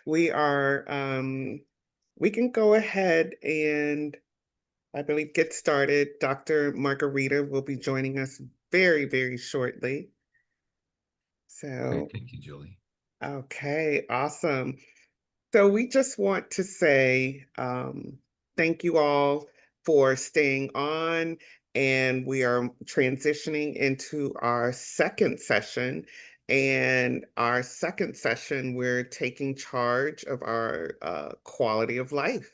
We are, we can go ahead and I believe get started. Dr. Margarita will be joining us very, very shortly. Great. So, Thank you, Julie. okay, awesome. So we just want to say thank you all for staying on. And we are transitioning into our second session. And our second session, we're taking charge of our quality of life.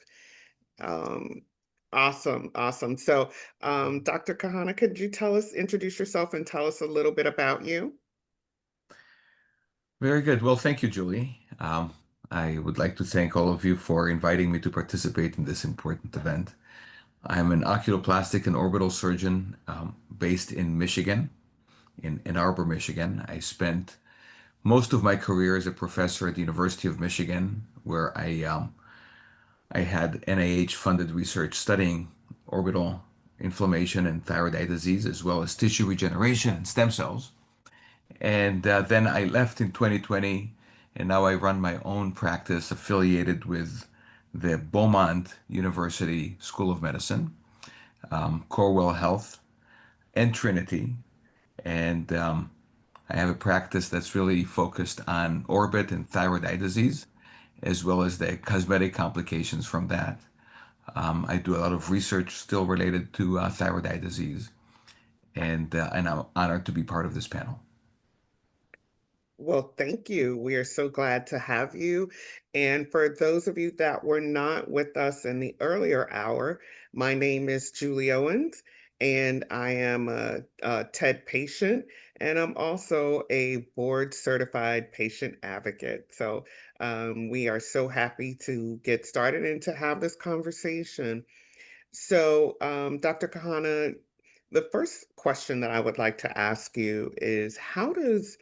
Um, awesome, awesome. So, Dr. Kahana, could you introduce yourself and tell us a little bit about you? Very good. Well, thank you, Julie. I would like to thank all of you for inviting me to participate in this important event. I'm an oculoplastic and orbital surgeon based in Michigan, in Ann Arbor, Michigan. I spent most of my career as a professor at the University of Michigan, where I had NIH-funded research studying orbital inflammation and thyroid eye disease, as well as tissue regeneration and stem cells. And then I left in 2020, and now I run my own practice affiliated with the Beaumont University School of Medicine, Corewell Health, and Trinity. And I have a practice that's really focused on orbit and thyroid eye disease, as well as the cosmetic complications from that. I do a lot of research still related to thyroid eye disease, and I'm honored to be part of this panel. Well, thank you. We are so glad to have you. And for those of you that were not with us in the earlier hour, my name is Julie Owens, and I am a TED patient, and I'm also a board certified patient advocate. So we are so happy to get started and to have this conversation. So, Dr. Kahana, the first question that I would like to ask you is how does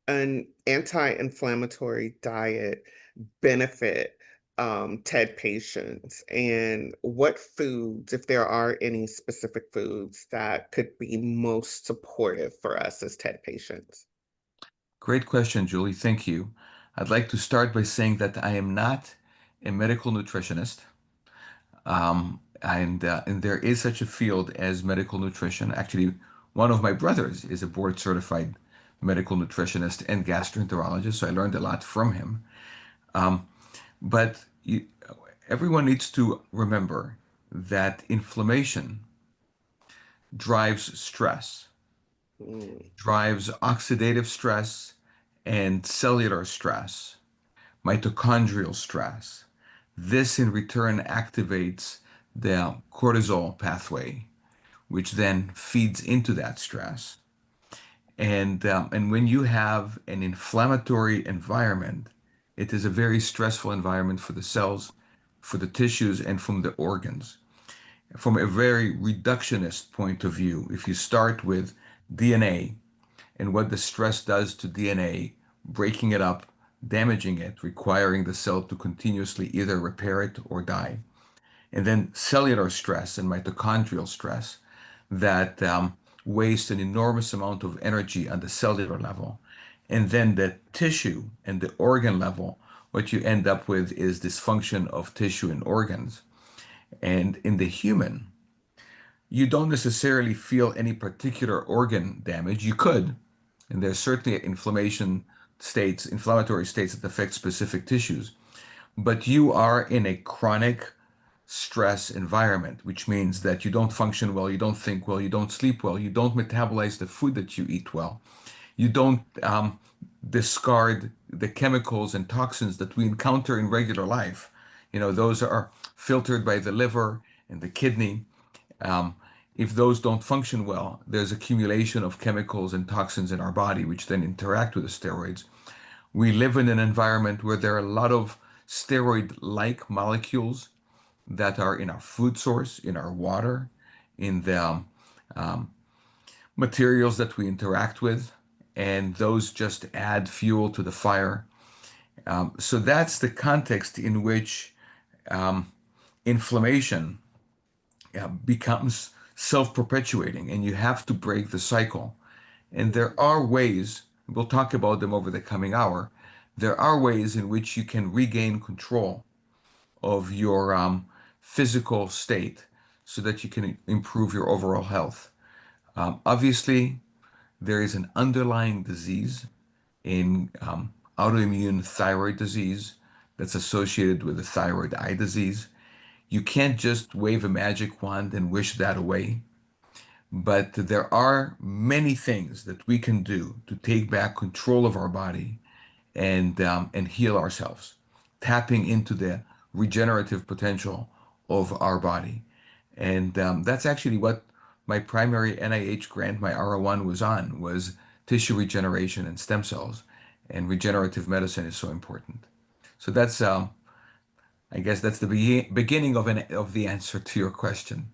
an anti-inflammatory diet benefit TED patients, and what foods, if there are any specific foods that could be most supportive for us as TED patients? Great question, Julie. Thank you. I'd like to start by saying that I am not a medical nutritionist, and there is such a field as medical nutrition. Actually, one of my brothers is a board certified medical nutritionist and gastroenterologist, so I learned a lot from him. But everyone needs to remember that inflammation drives stress, Mm, drives oxidative stress and cellular stress, mitochondrial stress. This in return activates the cortisol pathway, which then feeds into that stress. And when you have an inflammatory environment, it is a very stressful environment for the cells, for the tissues, and from the organs. From a very reductionist point of view, if you start with DNA and what the stress does to DNA, breaking it up, damaging it, requiring the cell to continuously either repair it or die. And then cellular stress and mitochondrial stress that waste an enormous amount of energy on the cellular level. And then the tissue and the organ level, what you end up with is dysfunction of tissue and organs. And in the human, you don't necessarily feel any particular organ damage. You could, and there's certainly inflammatory states that affect specific tissues, but you are in a chronic stress environment, which means that you don't function well, you don't think well, you don't sleep well, you don't metabolize the food that you eat well, you don't discard the chemicals and toxins that we encounter in regular life. Those are filtered by the liver and the kidney. Um, if those don't function well, there's accumulation of chemicals and toxins in our body, which then interact with the steroids. We live in an environment where there are a lot of steroid-like molecules that are in our food source, in our water, in the materials that we interact with, and those just add fuel to the fire. So that's the context in which inflammation becomes self-perpetuating, and you have to break the cycle. And there are ways, we'll talk about them over the coming hour, there are ways in which you can regain control of your physical state so that you can improve your overall health. Obviously, there is an underlying disease in autoimmune thyroid disease that's associated with the thyroid eye disease. You can't just wave a magic wand and wish that away. But there are many things that we can do to take back control of our body and heal ourselves, tapping into the regenerative potential of our body. And that's actually what my primary NIH grant, my R01, was on, was tissue regeneration and stem cells. And regenerative medicine is so important. So that's, I guess, that's the beginning of the answer to your question.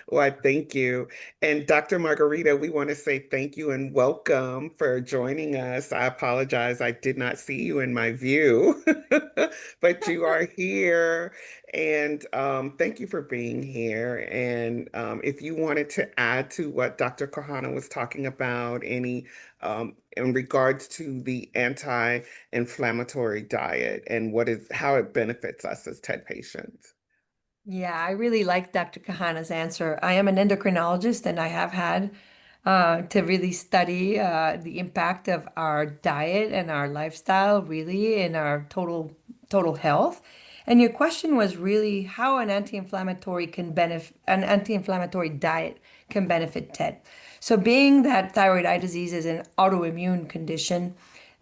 Well, thank you. And Dr. Margarita, we want to say thank you and welcome for joining us. I apologize, I did not see you in my view, but you are here. And thank you for being here. And if you wanted to add to what Dr. Kahana was talking about, any in regards to the anti-inflammatory diet and how it benefits us as TED patients. Yeah, I really like Dr. Kahana's answer. I am an endocrinologist and I have had to really study the impact of our diet and our lifestyle really in our total health. And your question was really how an anti-inflammatory diet can benefit TED. So being that thyroid eye disease is an autoimmune condition,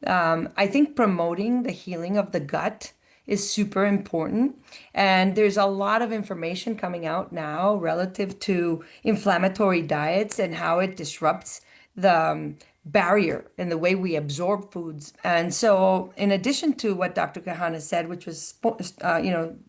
I think promoting the healing of the gut is super important. And there's a lot of information coming out now relative to inflammatory diets and how it disrupts the barrier in the way we absorb foods. And so, in addition to what Dr. Kahana said, which was,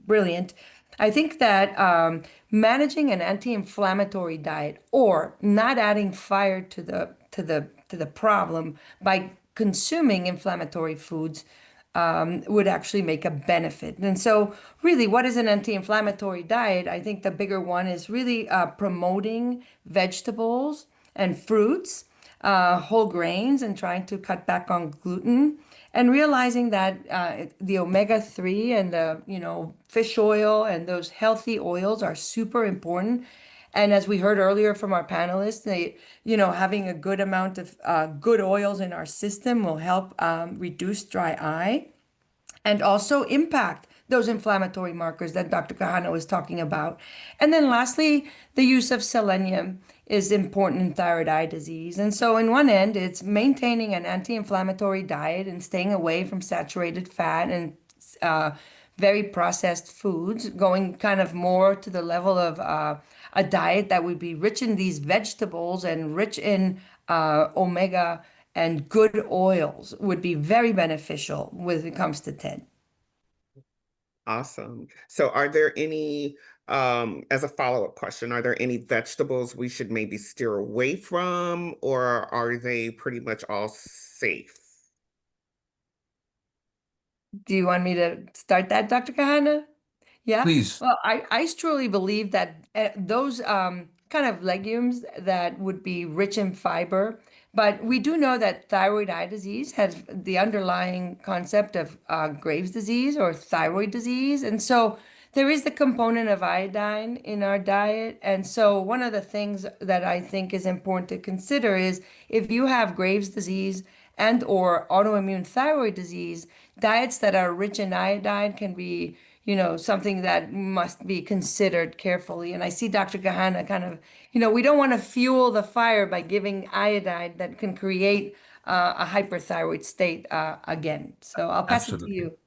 brilliant, I think that managing an anti-inflammatory diet or not adding fire to the problem by consuming inflammatory foods would actually make a benefit. And so, really, what is an anti-inflammatory diet? I think the bigger one is really promoting vegetables and fruits, whole grains, and trying to cut back on gluten, and realizing that the omega-3 and the fish oil and those healthy oils are super important. And as we heard earlier from our panelists, having a good amount of good oils in our system will help reduce dry eye and also impact those inflammatory markers that Dr. Kahana was talking about. And then lastly, the use of selenium is important in thyroid eye disease. And so in one end, it's maintaining an anti-inflammatory diet and staying away from saturated fat and very processed foods, going kind of more to the level of a diet that would be rich in these vegetables and rich in omega and good oils would be very beneficial when it comes to TED. Awesome. So are there any, as a follow-up question, are there any vegetables we should maybe steer away from, or are they pretty much all safe? Do you want me to start that, Dr. Kahana? Yeah. Please, Well, I truly believe that those kind of legumes that would be rich in fiber, but we do know that thyroid eye disease has the underlying concept of Graves' disease or thyroid disease. And so there is the component of iodine in our diet. And so one of the things that I think is important to consider is if you have Graves' disease and or autoimmune thyroid disease, diets that are rich in iodine can be something that must be considered carefully. And I see Dr. Kahana kind of, we don't want to fuel the fire by giving iodine that can create a hyperthyroid state again. So I'll pass it to absolutely. you.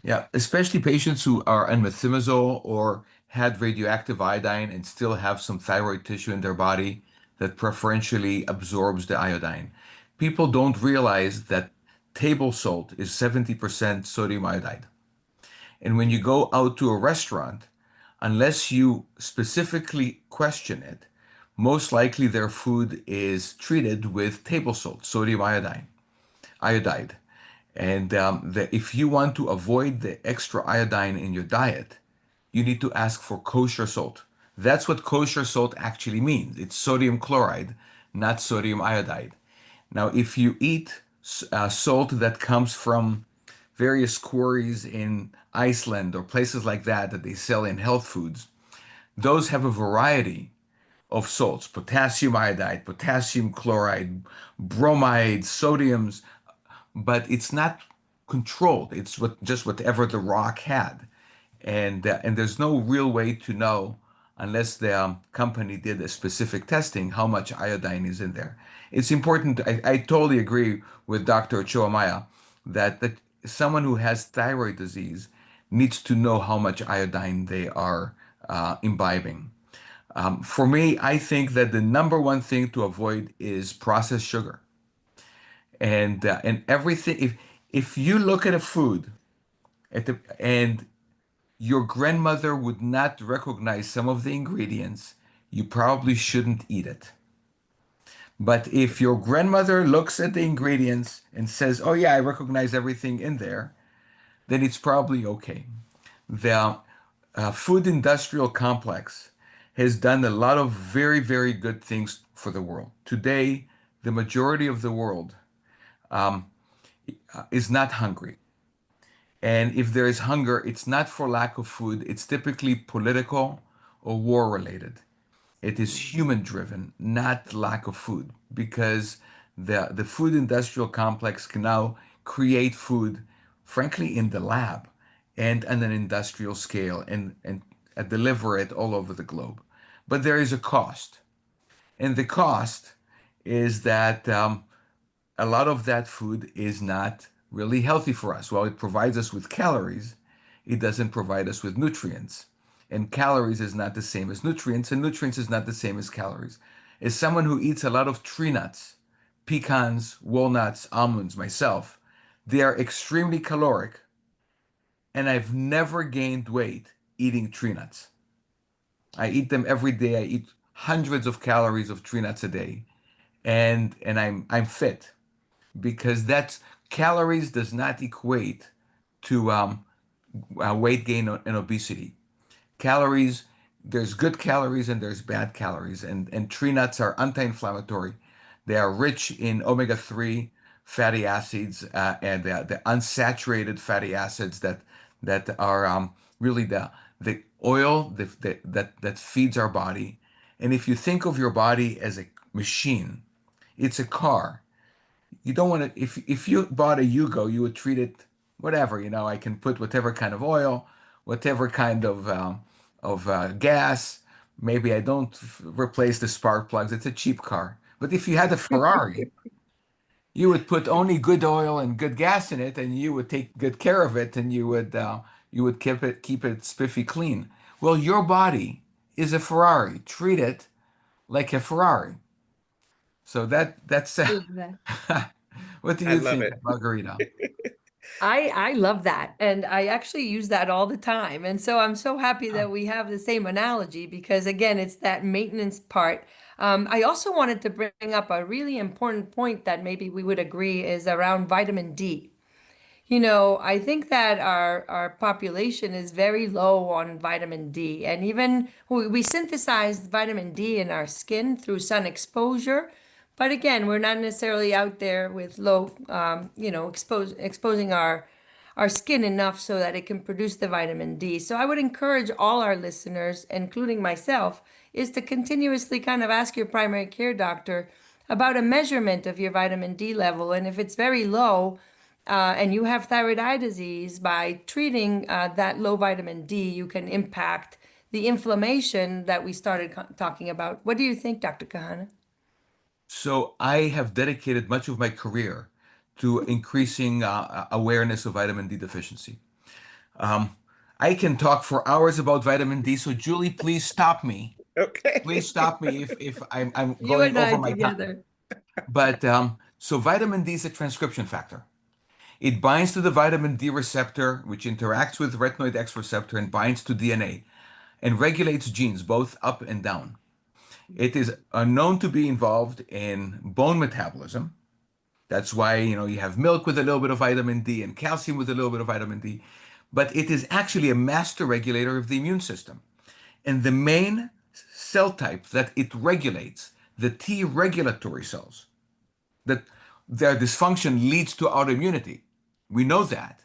Yeah, especially patients who are on methimazole or had radioactive iodine and still have some thyroid tissue in their body that preferentially absorbs the iodine. People don't realize that table salt is 70% sodium iodide. And when you go out to a restaurant, unless you specifically question it, most likely their food is treated with table salt, sodium iodide. And if you want to avoid the extra iodine in your diet, you need to ask for kosher salt. That's what kosher salt actually means. It's sodium chloride, not sodium iodide. Now, if you eat salt that comes from various quarries in Iceland or places like that they sell in health foods, those have a variety of salts: potassium iodide, potassium chloride, bromides, sodiums, but it's not controlled. It's just whatever the rock had, and there's no real way to know unless the company did a specific testing how much iodine is in there. It's important. I totally agree with Dr. Choamaya that someone who has thyroid disease needs to know how much iodine they are imbibing. For me, I think that the number one thing to avoid is processed sugar. And everything, if you look at a food and your grandmother would not recognize some of the ingredients, you probably shouldn't eat it. But if your grandmother looks at the ingredients and says, "Oh yeah, I recognize everything in there," then it's probably okay. The food industrial complex has done a lot of very, very good things for the world. Today, the majority of the world is not hungry. And if there is hunger, it's not for lack of food, it's typically political or war related. It is Mhm. human driven, not lack of food, because the food industrial complex can now create food, frankly, in the lab and on an industrial scale and deliver it all over the globe. But there is a cost. And the cost is that a lot of that food is not really healthy for us. While it provides us with calories, it doesn't provide us with nutrients. And calories is not the same as nutrients, and nutrients is not the same as calories. As someone who eats a lot of tree nuts, pecans, walnuts, almonds, myself, they are extremely caloric, and I've never gained weight eating tree nuts. I eat them every day. I eat hundreds of calories of tree nuts a day, and I'm fit because that's calories does not equate to weight gain and obesity. Calories, there's good calories and there's bad calories, and tree nuts are anti-inflammatory. They are rich in omega-3 fatty acids and the unsaturated fatty acids that are really the oil that feeds our body. And if you think of your body as a machine, it's a car. You don't want to, if you bought a Yugo, you would treat it whatever, I can put whatever kind of oil, whatever kind of gas. Maybe I don't replace the spark plugs. It's a cheap car. But if you had a Ferrari, you would put only good oil and good gas in it, and you would take good care of it, and you would keep it spiffy clean. Well, your body is a Ferrari. Treat it like a Ferrari. So that's Love that. what do I you love think, it. Margarita? I love that. And I actually use that all the time. And so I'm so happy Ah, that we have the same analogy because again, it's that maintenance part. I also wanted to bring up a really important point that maybe we would agree is around vitamin D. I think that our population is very low on vitamin D, and even we synthesize vitamin D in our skin through sun exposure. But again, we're not necessarily out there with low, exposing our skin enough so that it can produce the vitamin D. So I would encourage all our listeners, including myself, is to continuously kind of ask your primary care doctor about a measurement of your vitamin D level, and if it's very low and you have thyroid eye disease, by treating that low vitamin D, you can impact the inflammation that we started talking about. What do you think, Dr. Kahana? So I have dedicated much of my career to increasing awareness of vitamin D deficiency. Um, I can talk for hours about vitamin D, so Julie, please stop me. Please Okay. stop me if I'm You going and over I my time. together. But so vitamin D is a transcription factor. It binds to the vitamin D receptor, which interacts with retinoid X receptor and binds to DNA and regulates genes both up and down. It is known to be involved in bone metabolism. That's why, you have milk with a little bit of vitamin D and calcium with a little bit of vitamin D. But it is actually a master regulator of the immune system. And the main cell type that it regulates, the T regulatory cells, that their dysfunction leads to autoimmunity. We know that.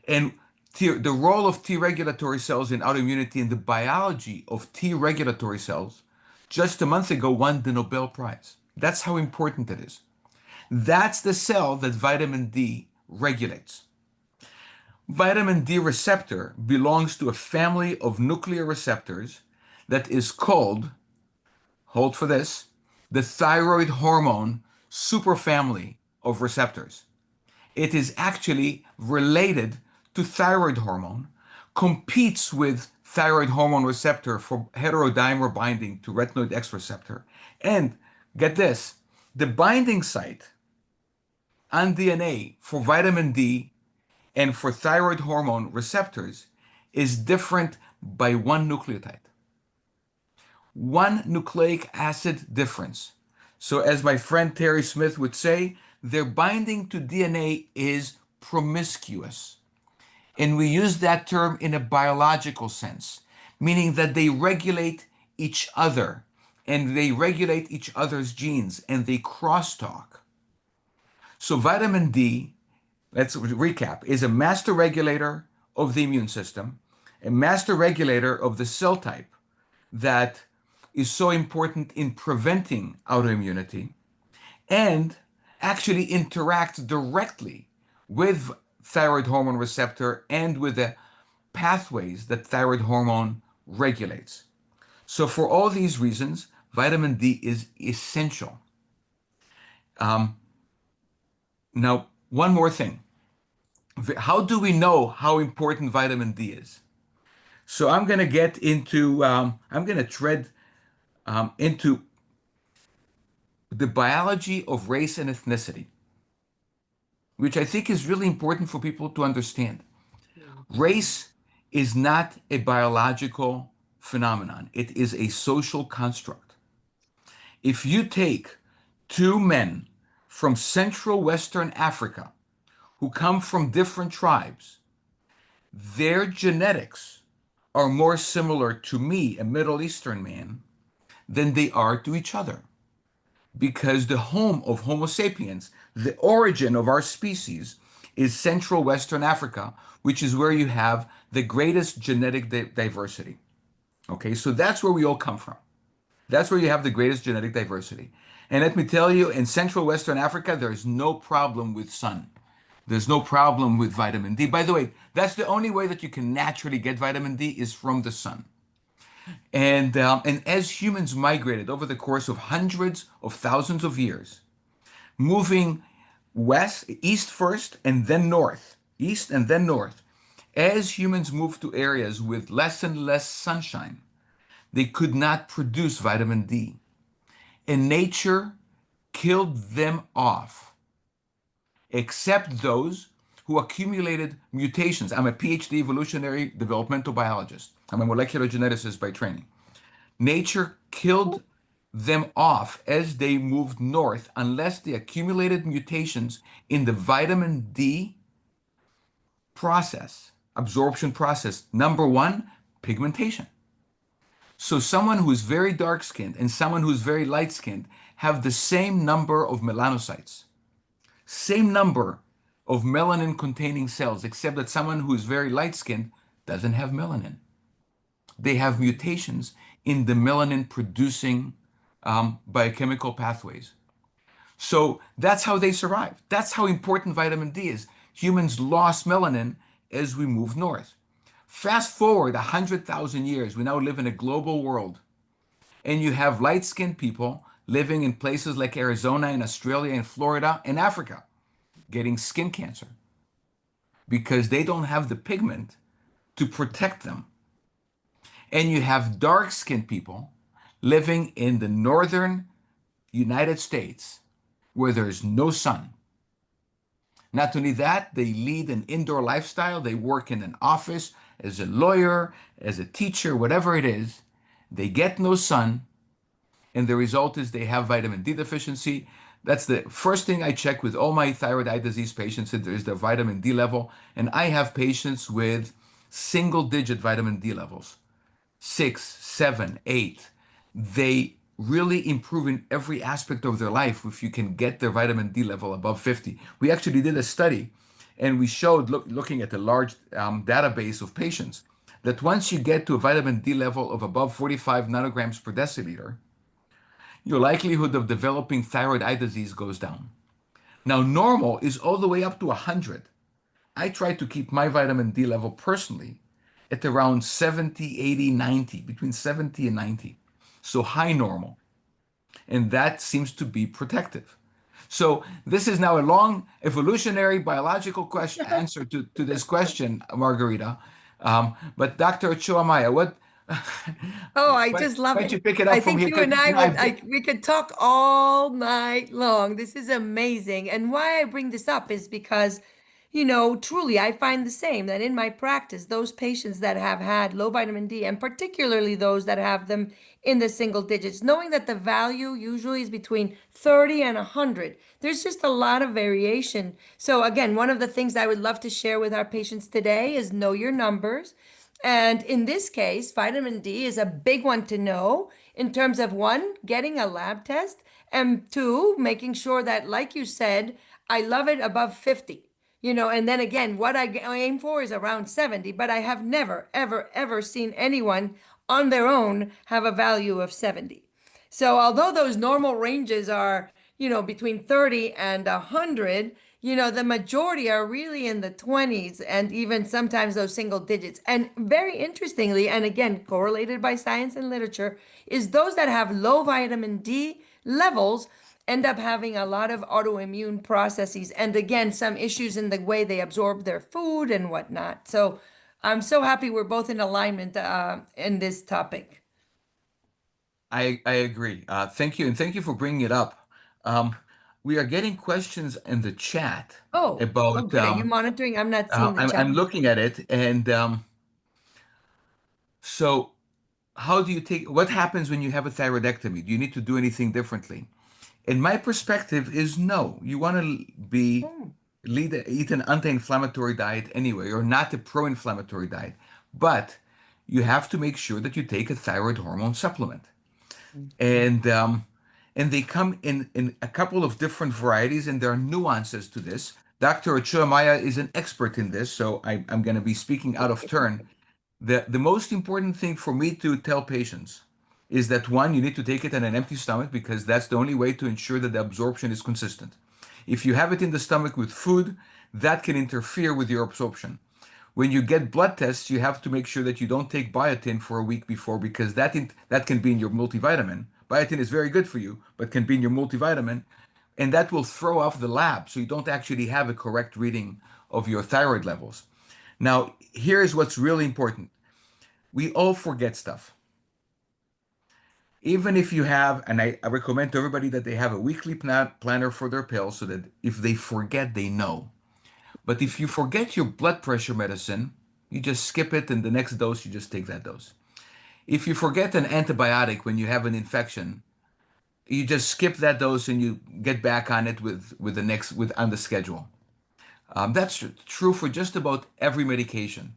And the role of T regulatory cells in autoimmunity and the biology of T regulatory cells just a month ago won the Nobel Prize. That's how important it is. That's the cell that vitamin D regulates. Vitamin D receptor belongs to a family of nuclear receptors that is called, hold for this, the thyroid hormone superfamily of receptors. It is actually related to thyroid hormone, competes with thyroid hormone receptor for heterodimer binding to retinoid X receptor. And get this, the binding site on DNA for vitamin D and for thyroid hormone receptors is different by one nucleotide. One nucleic acid difference. So as my friend Terry Smith would say, their binding to DNA is promiscuous. And we use that term in a biological sense, meaning that they regulate each other and they regulate each other's genes and they crosstalk. So vitamin D, let's recap, is a master regulator of the immune system, a master regulator of the cell type that is so important in preventing autoimmunity, and actually interacts directly with thyroid hormone receptor and with the pathways that thyroid hormone regulates. So for all these reasons, vitamin D is essential. Now, one more thing. How do we know how important vitamin D is? So I'm going to get into, I'm going to tread into the biology of race and ethnicity, which I think is really important for people to understand. Race is not a biological phenomenon. It is a social construct. If you take two men from Central Western Africa who come from different tribes, their genetics are more similar to me, a Middle Eastern man, than they are to each other. Because the home of Homo sapiens, the origin of our species, is Central Western Africa, which is where you have the greatest genetic diversity. Okay, so that's where we all come from. That's where you have the greatest genetic diversity. And let me tell you, in Central Western Africa, there's no problem with sun. There's no problem with vitamin D. By the way, that's the only way that you can naturally get vitamin D is from the sun. And as humans migrated over the course of hundreds of thousands of years, moving east first, and then north, east and then north, as humans moved to areas with less and less sunshine, they could not produce vitamin D. And nature killed them off, except those who accumulated mutations. I'm a PhD evolutionary developmental biologist. I'm a molecular geneticist by training. Nature killed them off as they moved north unless they accumulated mutations in the vitamin D process, absorption process. Number one, pigmentation. So someone who's very dark-skinned and someone who's very light-skinned have the same number of melanocytes, same number of melanin-containing cells, except that someone who is very light-skinned doesn't have melanin. They have mutations in the melanin-producing biochemical pathways. So that's how they survive. That's how important vitamin D is. Humans lost melanin as we moved north. Fast forward 100,000 years, we now live in a global world. And you have light-skinned people living in places like Arizona and Australia and Florida and Africa getting skin cancer because they don't have the pigment to protect them. And you have dark-skinned people living in the northern United States where there's no sun. Not only that, they lead an indoor lifestyle. They work in an office as a lawyer, as a teacher, whatever it is. They get no sun, and the result is they have vitamin D deficiency. That's the first thing I check with all my thyroid eye disease patients is their vitamin D level. And I have patients with single-digit vitamin D levels, 6, 7, 8. They really improve in every aspect of their life if you can get their vitamin D level above 50. We actually did a study and we showed, looking at a large database of patients, that once you get to a vitamin D level of above 45 nanograms per deciliter, your likelihood of developing thyroid eye disease goes down. Now, normal is all the way up to 100. I try to keep my vitamin D level personally at around 70, 80, 90, between 70 and 90. So high normal. And that seems to be protective. So this is now a long evolutionary biological question answer to this question, Margarita. But Dr. Ochoa, what Oh, I why just love don't it. you pick it I up from think here? you and 'Cause, I would, I've we could talk all night long. This is amazing. And why I bring this up is because, truly I find the same that in my practice, those patients that have had low vitamin D, and particularly those that have them in the single digits, knowing that the value usually is between 30 and 100, there's just a lot of variation. So again, one of the things I would love to share with our patients today is know your numbers. And in this case, vitamin D is a big one to know in terms of one, getting a lab test, and two, making sure that, like you said, I love it above 50. And then again, what I aim for is around 70, but I have never, ever, ever seen anyone on their own have a value of 70. So although those normal ranges are, between 30 and 100, the majority are really in the 20s and even sometimes those single digits. And very interestingly, and again, correlated by science and literature, is those that have low vitamin D levels end up having a lot of autoimmune processes. And again, some issues in the way they absorb their food and whatnot. So I'm so happy we're both in alignment in this topic. I agree. Thank you, and thank you for bringing it up. Um, we are getting questions in the chat Oh, about. good. Are you monitoring? I'm not seeing the chat. I'm looking at it, and so how do you take? What happens when you have a thyroidectomy? Do you need to do anything differently? And my perspective is no. You want to Hmm. eat an anti-inflammatory diet anyway, or not a pro-inflammatory diet, but you have to make sure that you take a thyroid hormone supplement. and and they come in a couple of different varieties, and there are nuances to this. Dr. Ochoa Maya is an expert in this, so I'm going to be speaking out of turn. The most important thing for me to tell patients is that one, you need to take it on an empty stomach because that's the only way to ensure that the absorption is consistent. If you have it in the stomach with food, that can interfere with your absorption. When you get blood tests, you have to make sure that you don't take biotin for a week before because that can be in your multivitamin. Biotin is very good for you, but can be in your multivitamin, and that will throw off the lab, so you don't actually have a correct reading of your thyroid levels. Now, here's what's really important. We all forget stuff. Even if you have, and I recommend to everybody that they have a weekly planner for their pills so that if they forget, they know. But if you forget your blood pressure medicine, you just skip it, and the next dose, you just take that dose. If you forget an antibiotic when you have an infection, you just skip that dose and you get back on it with the next with on the schedule. That's true for just about every medication,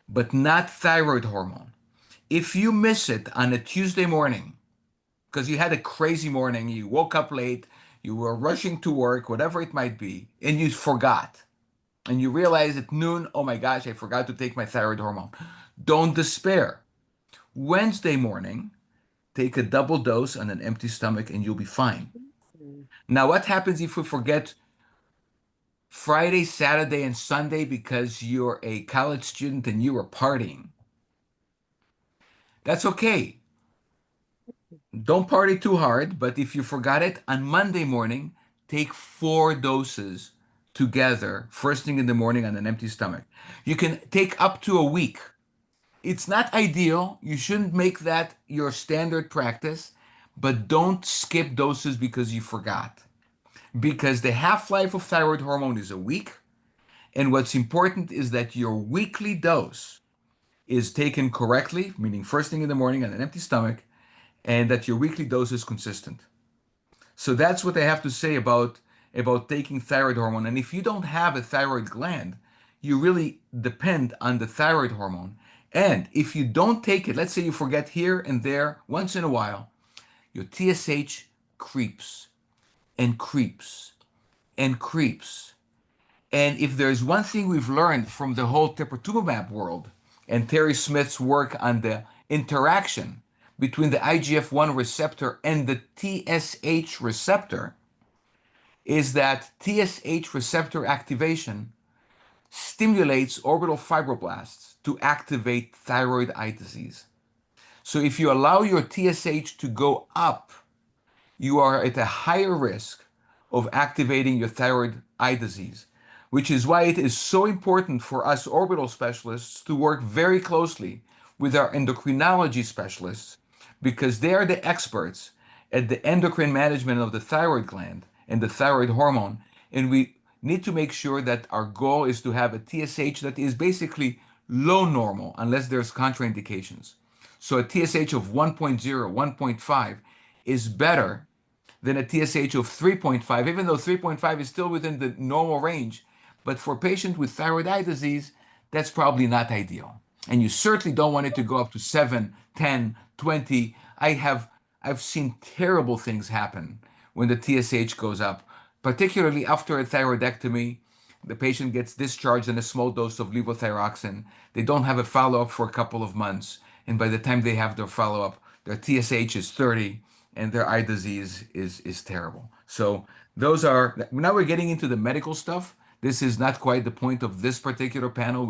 but not thyroid hormone. If you miss it on a Tuesday morning because you had a crazy morning, you woke up late, you were rushing to work, whatever it might be, and you forgot, and you realize at noon, oh my gosh, I forgot to take my thyroid hormone. Don't despair. Wednesday morning, take a double dose on an empty stomach and you'll be fine. Now, what happens if we forget Friday, Saturday, and Sunday because you're a college student and you were partying? That's okay. Don't party too hard, but if you forgot it on Monday morning, take 4 doses together first thing in the morning on an empty stomach. You can take up to a week. It's not ideal. You shouldn't make that your standard practice, but don't skip doses because you forgot. Because the half-life of thyroid hormone is a week, and what's important is that your weekly dose is taken correctly, meaning first thing in the morning on an empty stomach, and that your weekly dose is consistent. So that's what I have to say about taking thyroid hormone. And if you don't have a thyroid gland, you really depend on the thyroid hormone. And if you don't take it, let's say you forget here and there once in a while, your TSH creeps and creeps and creeps. And if there's one thing we've learned from the whole teprotumumab world and Terry Smith's work on the interaction between the IGF-1 receptor and the TSH receptor, is that TSH receptor activation stimulates orbital fibroblasts to activate thyroid eye disease. So if you allow your TSH to go up, you are at a higher risk of activating your thyroid eye disease, which is why it is so important for us orbital specialists to work very closely with our endocrinology specialists, because they are the experts at the endocrine management of the thyroid gland and the thyroid hormone. And we need to make sure that our goal is to have a TSH that is basically low normal unless there's contraindications. So a TSH of 1.0, 1.5 is better than a TSH of 3.5, even though 3.5 is still within the normal range. But for a patient with thyroid eye disease, that's probably not ideal. And you certainly don't want it to go up to 7, 10, 20. I've seen terrible things happen when the TSH goes up, particularly after a thyroidectomy. The patient gets discharged in a small dose of levothyroxine. They don't have a follow-up for a couple of months. And by the time they have their follow-up, their TSH is 30 and their eye disease is terrible. So those are, now we're getting into the medical stuff. This is not quite the point of this particular panel,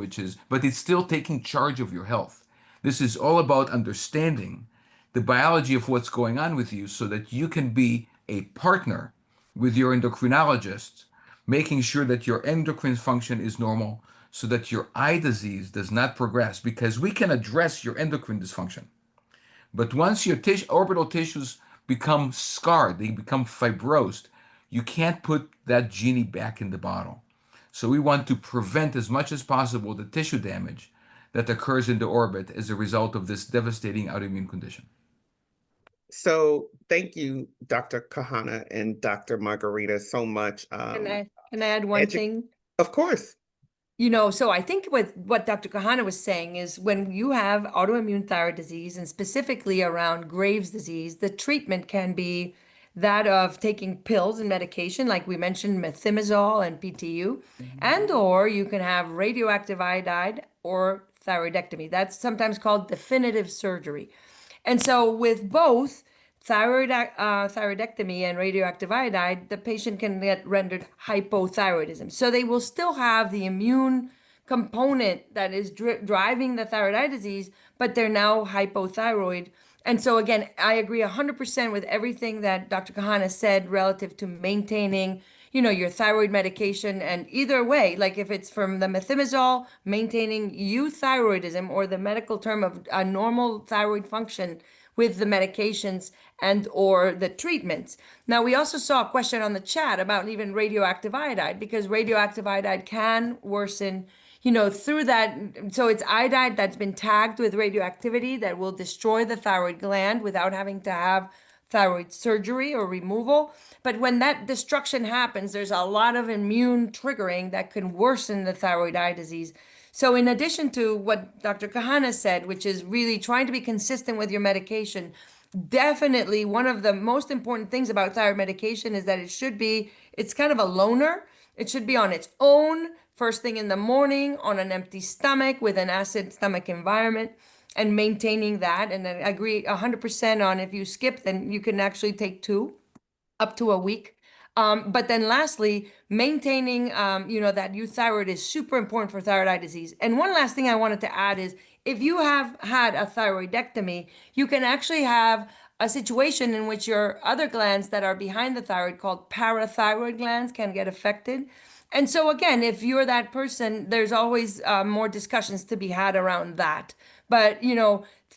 but it's still taking charge of your health. This is all about understanding the biology of what's going on with you so that you can be a partner with your endocrinologist, making sure that your endocrine function is normal so that your eye disease does not progress, because we can address your endocrine dysfunction. But once your orbital tissues become scarred, they become fibrosed, you can't put that genie back in the bottle. So we want to prevent as much as possible the tissue damage that occurs in the orbit as a result of this devastating autoimmune condition. So thank you, Dr. Kahana and Dr. Margarita, so much. Can I add one thing? Of course. So I think what Dr. Kahana was saying is when you have autoimmune thyroid disease, and specifically around Graves' disease, the treatment can be that of taking pills and medication, like we mentioned, methimazole and PTU, and or you can have radioactive iodide or thyroidectomy. That's sometimes called definitive surgery. And so with both thyroidectomy and radioactive iodide, the patient can get rendered hypothyroidism. So they will still have the immune component that is driving the thyroid eye disease, but they're now hypothyroid. And so again, I agree 100% with everything that Dr. Kahana said relative to maintaining, your thyroid medication. And either way, like if it's from the methimazole, maintaining euthyroidism, or the medical term of a normal thyroid function with the medications and or the treatments. Now, we also saw a question on the chat about even radioactive iodide, because radioactive iodide can worsen, through that. So it's iodide that's been tagged with radioactivity that will destroy the thyroid gland without having to have thyroid surgery or removal. But when that destruction happens, there's a lot of immune triggering that can worsen the thyroid eye disease. So in addition to what Dr. Kahana said, which is really trying to be consistent with your medication, definitely one of the most important things about thyroid medication is that it's kind of a loner. It should be on its own, first thing in the morning, on an empty stomach with an acid stomach environment, and maintaining that. And I agree 100% on, if you skip, then you can actually take 2 up to a week. But then lastly, maintaining, that euthyroid is super important for thyroid eye disease. And one last thing I wanted to add is, if you have had a thyroidectomy, you can actually have a situation in which your other glands that are behind the thyroid, called parathyroid glands, can get affected. And so again, if you're that person, there's always more discussions to be had around that. But,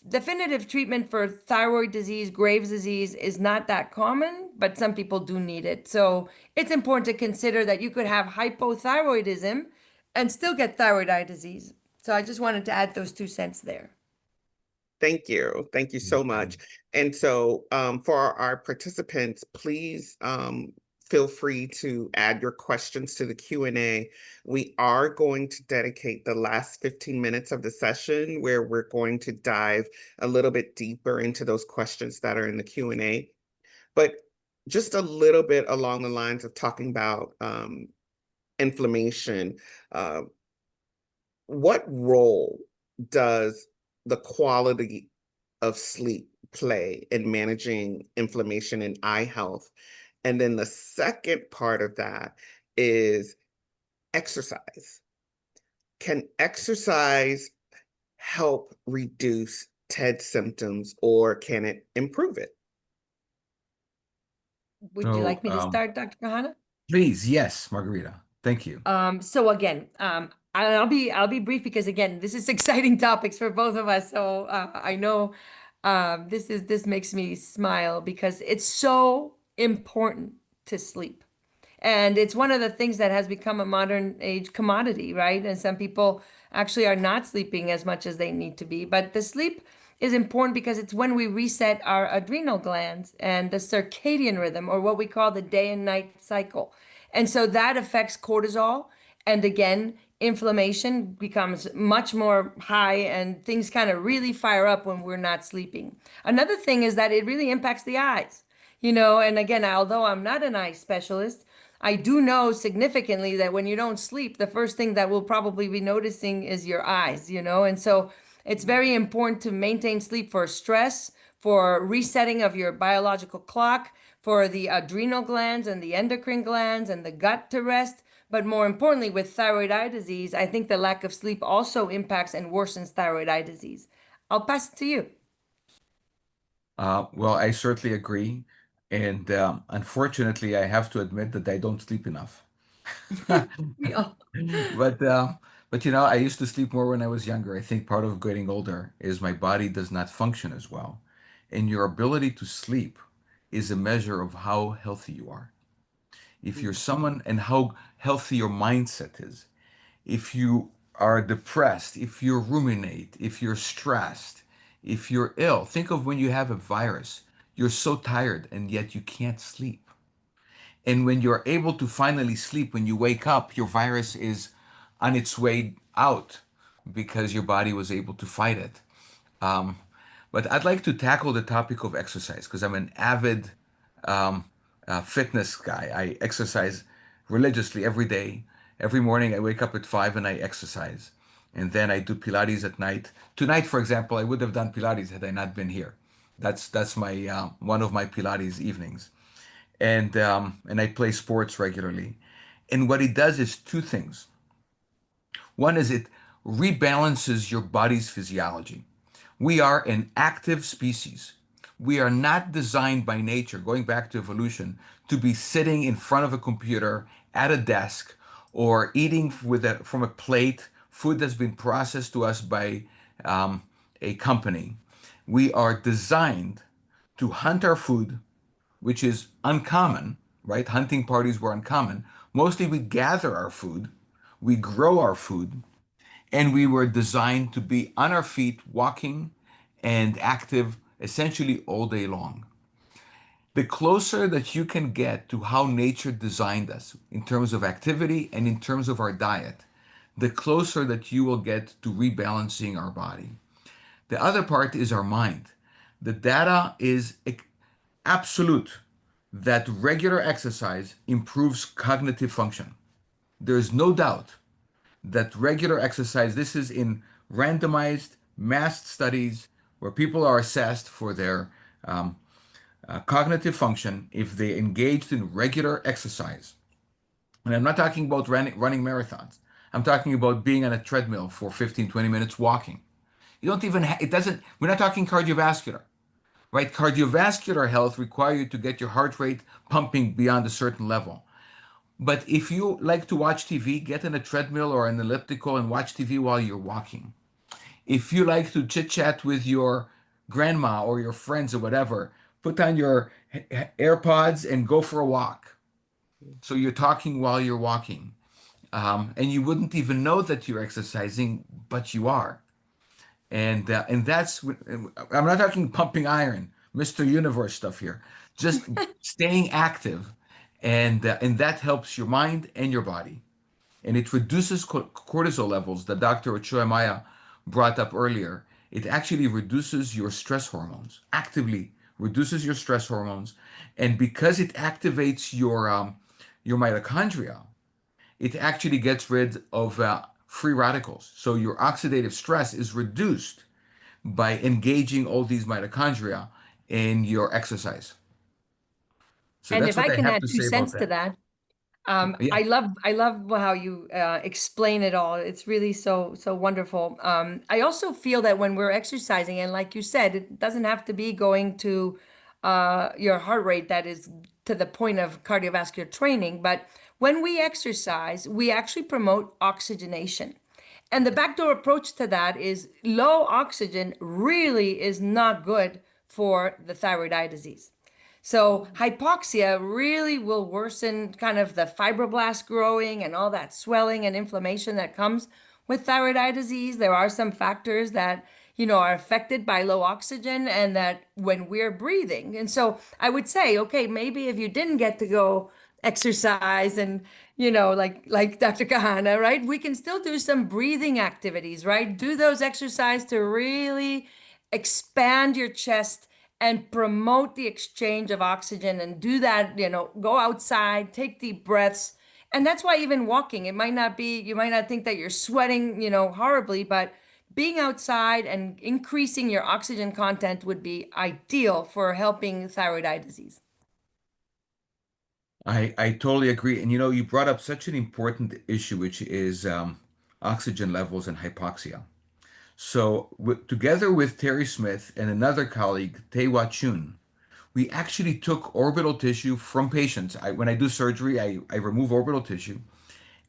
definitive treatment for thyroid disease, Graves' disease, is not that common, but some people do need it. So it's important to consider that you could have hypothyroidism and still get thyroid eye disease. So I just wanted to add those 2 cents there. Thank you. Thank you so much. And so for our participants, please feel free to add your questions to the Q&A. We are going to dedicate the last 15 minutes of the session where we're going to dive a little bit deeper into those questions that are in the Q&A. But just a little bit along the lines of talking about inflammation, uh, what role does the quality of sleep play in managing inflammation and eye health? And then the second part of that is exercise. Can exercise help reduce TED symptoms or can it improve it? Would you So, like me to start, Dr. Kahana? please, yes, Margarita. Thank you. So again, I'll be brief because again, this is exciting topics for both of us. So I know this makes me smile because it's so important to sleep. And it's one of the things that has become a modern age commodity, right? And some people actually are not sleeping as much as they need to be. But the sleep is important because it's when we reset our adrenal glands and the circadian rhythm, or what we call the day and night cycle. And so that affects cortisol. And again, inflammation becomes much more high and things kind of really fire up when we're not sleeping. Another thing is that it really impacts the eyes. And again, although I'm not an eye specialist, I do know significantly that when you don't sleep, the first thing that we'll probably be noticing is your eyes. And so it's very important to maintain sleep for stress, for resetting of your biological clock, for the adrenal glands and the endocrine glands and the gut to rest. But more importantly, with thyroid eye disease, I think the lack of sleep also impacts and worsens thyroid eye disease. I'll pass it to you. Well, I certainly agree. And unfortunately, I have to admit that I don't sleep enough. We all. But I used to sleep more when I was younger. I think part of getting older is my body does not function as well. And your ability to sleep is a measure of how healthy you are. If you're someone and how healthy your mindset is. If you are depressed, if you ruminate, if you're stressed, if you're ill, think of when you have a virus. You're so tired and yet you can't sleep. And when you're able to finally sleep, when you wake up, your virus is on its way out because your body was able to fight it. Um, but I'd like to tackle the topic of exercise because I'm an avid fitness guy. I exercise religiously every day. Every morning I wake up at 5 and I exercise. And then I do Pilates at night. Tonight, for example, I would have done Pilates had I not been here. That's my one of my Pilates evenings. And I play sports regularly. And what it does is two things. One is it rebalances your body's physiology. We are an active species. We are not designed by nature, going back to evolution, to be sitting in front of a computer at a desk or eating from a plate food that's been processed to us by a company. We are designed to hunt our food, which is uncommon, right? Hunting parties were uncommon. Mostly we gather our food, we grow our food, and we were designed to be on our feet, walking and active essentially all day long. The closer that you can get to how nature designed us in terms of activity and in terms of our diet, the closer that you will get to rebalancing our body. The other part is our mind. The data is absolute that regular exercise improves cognitive function. There is no doubt that regular exercise, this is in randomized, masked studies where people are assessed for their cognitive function if they engaged in regular exercise. And I'm not talking about running marathons. I'm talking about being on a treadmill for 15, 20 minutes walking. You don't even, it doesn't, we're not talking cardiovascular, right? Cardiovascular health requires you to get your heart rate pumping beyond a certain level. But if you like to watch TV, get on a treadmill or an elliptical and watch TV while you're walking. If you like to chit chat with your grandma or your friends or whatever, put on your AirPods and go for a walk. So you're talking while you're walking. And you wouldn't even know that you're exercising, but you are. And I'm not talking pumping iron, Mr. Universe stuff here. Just staying active and that helps your mind and your body, and it reduces cortisol levels that Dr. Ochoa Maya brought up earlier. It actually reduces your stress hormones, actively reduces your stress hormones, and because it activates your mitochondria, it actually gets rid of free radicals. So your oxidative stress is reduced by engaging all these mitochondria in your exercise. So And that's if what I I can have add to two say about cents to that. that, Yeah. I love how you explain it all. It's really so wonderful. I also feel that when we're exercising, and like you said, it doesn't have to be going to your heart rate that is to the point of cardiovascular training, but when we exercise, we actually promote oxygenation. And the backdoor approach to that is low oxygen really is not good for the thyroid eye disease. So hypoxia really will worsen kind of the fibroblast growing and all that swelling and inflammation that comes with thyroid eye disease. There are some factors that, are affected by low oxygen and that when we're breathing. And so I would say, okay, maybe if you didn't get to go exercise and, like Dr. Kahana, right? We can still do some breathing activities, right? Do those exercises to really expand your chest and promote the exchange of oxygen and do that, go outside, take deep breaths. And that's why even walking, it might not be, you might not think that you're sweating, horribly, but being outside and increasing your oxygen content would be ideal for helping thyroid eye disease. I totally agree. And you brought up such an important issue, which is oxygen levels and hypoxia. So, together with Terry Smith and another colleague, Tae-Hwa Chun, we actually took orbital tissue from patients. When I do surgery, I remove orbital tissue,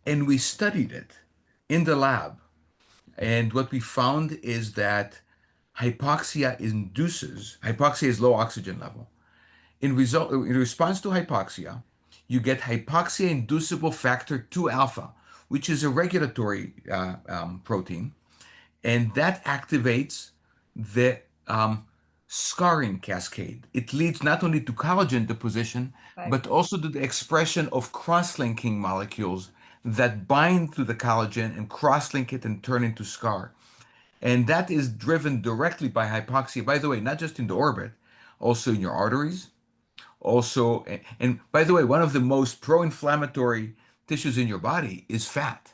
and we studied it in the lab. And what we found is that hypoxia is low oxygen level. In response to hypoxia, you get hypoxia inducible factor 2 alpha, which is a regulatory protein, and that activates the scarring cascade. It leads not only to collagen deposition, Right. but also to the expression of cross-linking molecules that bind to the collagen and cross-link it and turn into scar. And that is driven directly by hypoxia, by the way, not just in the orbit, also in your arteries. Also, and by the way, one of the most pro-inflammatory tissues in your body is fat.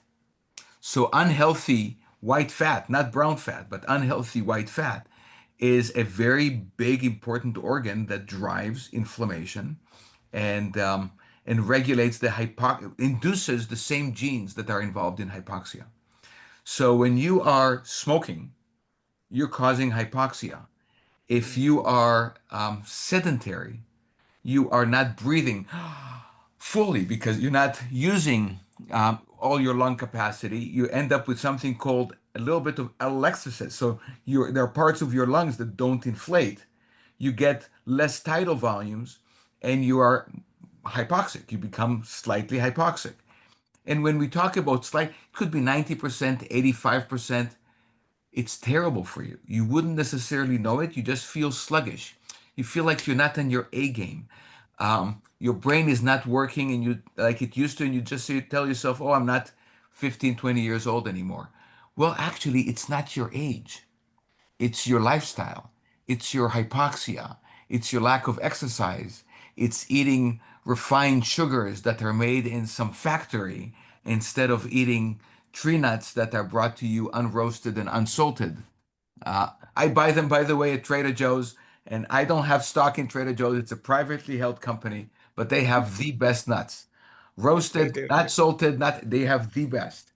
So unhealthy white fat, not brown fat, but unhealthy white fat is a very big, important organ that drives inflammation and regulates induces the same genes that are involved in hypoxia. So when you are smoking, you're causing hypoxia. If you are sedentary, you are not breathing fully because you're not using all your lung capacity. You end up with something called a little bit of alexithys. So there are parts of your lungs that don't inflate. You get less tidal volumes and you are hypoxic. You become slightly hypoxic. And when we talk about slight, it could be 90%, 85%. It's terrible for you. You wouldn't necessarily know it. You just feel sluggish. You feel like you're not in your A game. Your brain is not working and you like it used to, and you just tell yourself, oh, I'm not 15, 20 years old anymore. Well, actually, it's not your age. It's your lifestyle. It's your hypoxia. It's your lack of exercise. It's eating refined sugars that are made in some factory instead of eating tree nuts that are brought to you unroasted and unsalted. I buy them, by the way, at Trader Joe's, and I don't have stock in Trader Joe's. It's a privately held company, but they have the best nuts. Yes, they Roasted, do. not salted, not they have the best.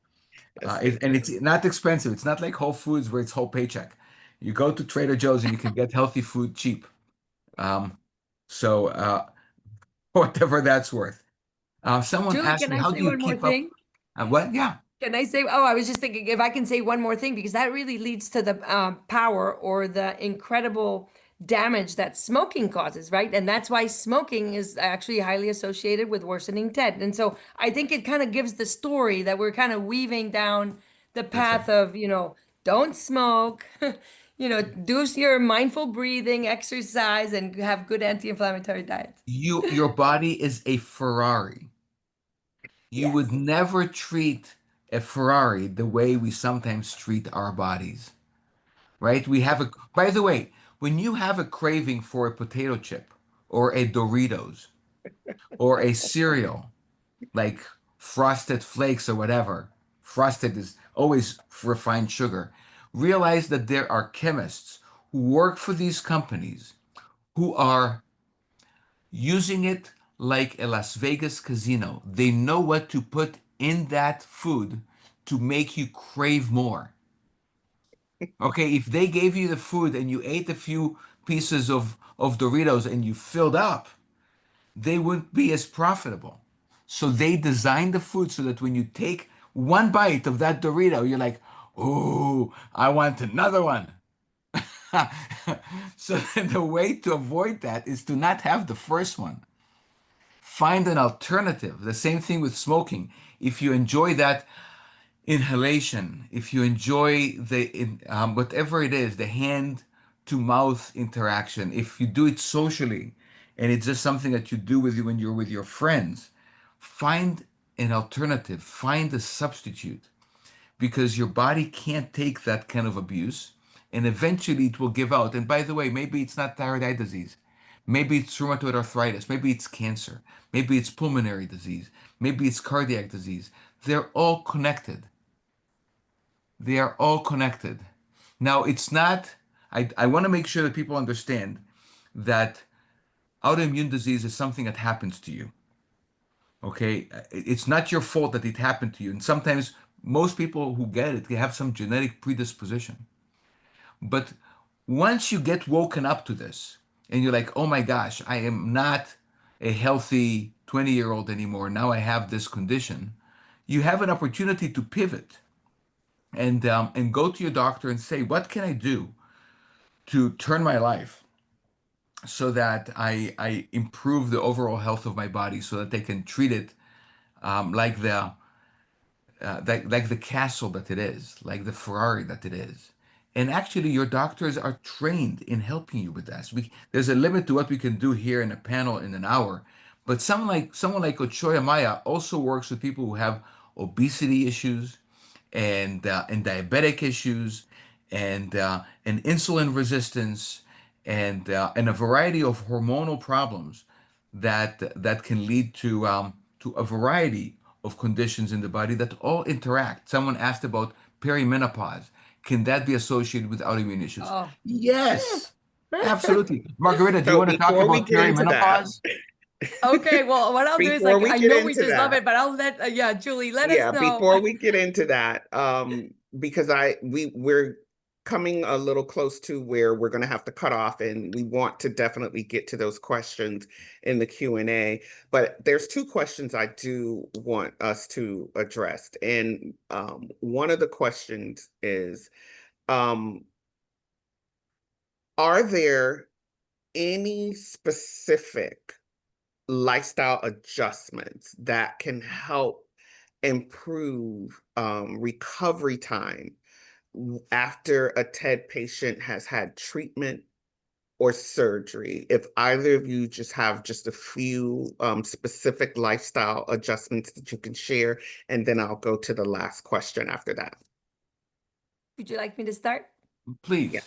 Yes, they And it's do. not expensive. It's not like Whole Foods where it's whole paycheck. You go to Trader Joe's and you can get healthy food cheap. Um, so whatever that's worth. Someone Julie, asked can me, I how say do you one more keep up? thing? What? Yeah. Can I say, oh, I was just thinking if I can say one more thing, because that really leads to the power or the incredible damage that smoking causes, right? And that's why smoking is actually highly associated with worsening TED. And so I think it kind of gives the story that we're kind of weaving down the That's right. path of, don't smoke, do your mindful breathing, exercise, and have good anti-inflammatory diets. Your body is a Ferrari. You would Yes. never treat a Ferrari the way we sometimes treat our bodies, right? By the way, when you have a craving for a potato chip or a Doritos or a cereal like Frosted Flakes or whatever, frosted is always refined sugar. Realize that there are chemists who work for these companies who are using it like a Las Vegas casino. They know what to put in that food to make you crave more. Okay, if they gave you the food and you ate a few pieces of Doritos and you filled up, they wouldn't be as profitable. So they designed the food so that when you take one bite of that Dorito, you're like, oh, I want another one. So the way to avoid that is to not have the first one. Find an alternative. The same thing with smoking. If you enjoy that inhalation, if you enjoy whatever it is, the hand to mouth interaction, if you do it socially and it's just something that you do with you when you're with your friends, find an alternative, find a substitute because your body can't take that kind of abuse and eventually it will give out. And by the way, maybe it's not thyroid eye disease. Maybe it's rheumatoid arthritis. Maybe it's cancer. Maybe it's pulmonary disease. Maybe it's cardiac disease. They're all connected. They are all connected. Now, it's not, I want to make sure that people understand that autoimmune disease is something that happens to you. Okay? It's not your fault that it happened to you. And sometimes most people who get it, they have some genetic predisposition. But once you get woken up to this and you're like, oh my gosh, I am not a healthy 20-year-old anymore. Now I have this condition. You have an opportunity to pivot and go to your doctor and say, what can I do to turn my life so that I improve the overall health of my body so that they can treat it like like the castle that it is, like the Ferrari that it is. And actually, your doctors are trained in helping you with that. There's a limit to what we can do here in a panel in an hour, but someone like Ochoa Maya also works with people who have obesity issues and diabetic issues and insulin resistance and a variety of hormonal problems that can lead to a variety of conditions in the body that all interact. Someone asked about perimenopause. Can that be associated with autoimmune issues? Oh. Yes, absolutely. Margarita, do you So want to talk before we about get into that, perimenopause? Okay, well, what I'll do is before like we I get know we into just love that, it, but I'll let yeah, Julie, let us yeah, know. before we get into that, because we're coming a little close to where we're going to have to cut off, and we want to definitely get to those questions in the Q&A. But there's two questions I do want us to address, and one of the questions is, um, are there any specific lifestyle adjustments that can help improve recovery time after a TED patient has had treatment or surgery? If either of you just have just a few specific lifestyle adjustments that you can share, and then I'll go to the last question after that. Would you like me to start? Yeah. Please.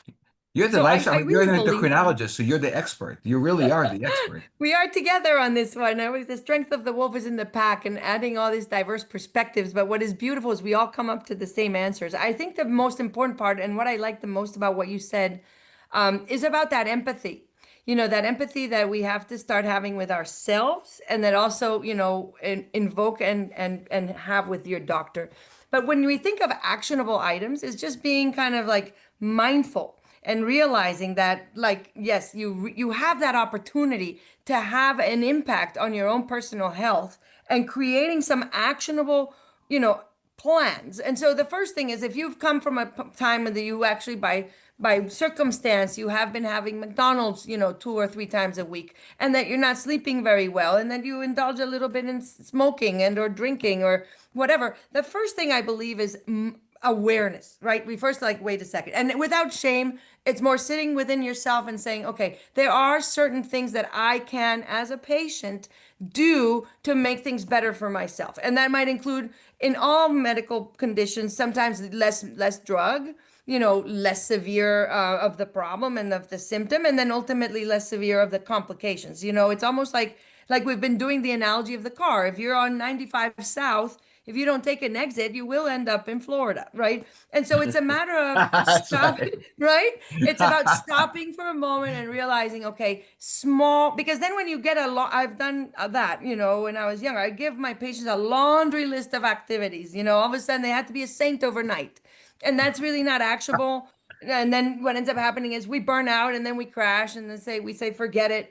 You're the So I lifestyle, you're really an believe endocrinologist, so you're the expert. You really are the expert. we are together on this one. Always the strength of the wolf is in the pack and adding all these diverse perspectives. But what is beautiful is we all come up to the same answers. I think the most important part and what I like the most about what you said is about that empathy. That empathy that we have to start having with ourselves and that also, invoke and have with your doctor. But when we think of actionable items, it's just being kind of like mindful and realizing that like yes you have that opportunity to have an impact on your own personal health and creating some actionable you know plans. And so the first thing is if you've come from a time that you actually by circumstance you have been having McDonald's 2 or 3 times a week and that you're not sleeping very well and that you indulge a little bit in smoking and or drinking or whatever, the first thing I believe is awareness, right? We first like, wait a second. And without shame, it's more sitting within yourself and saying, okay, there are certain things that I can, as a patient, do to make things better for myself. And that might include in all medical conditions, sometimes less drug, less severe of the problem and of the symptom, and then ultimately less severe of the complications. It's almost like we've been doing the analogy of the car. If you're on 95 South, if you don't take an exit, you will end up in Florida, right? And so it's a matter of That's stopping, right? It's about stopping for a moment and realizing, okay, small, because then when you get a lot, I've done that, when I was younger, I give my patients a laundry list of activities, all of a sudden they had to be a saint overnight. And that's really not actionable. And then what ends up happening is we burn out and then we crash and then we say, forget it.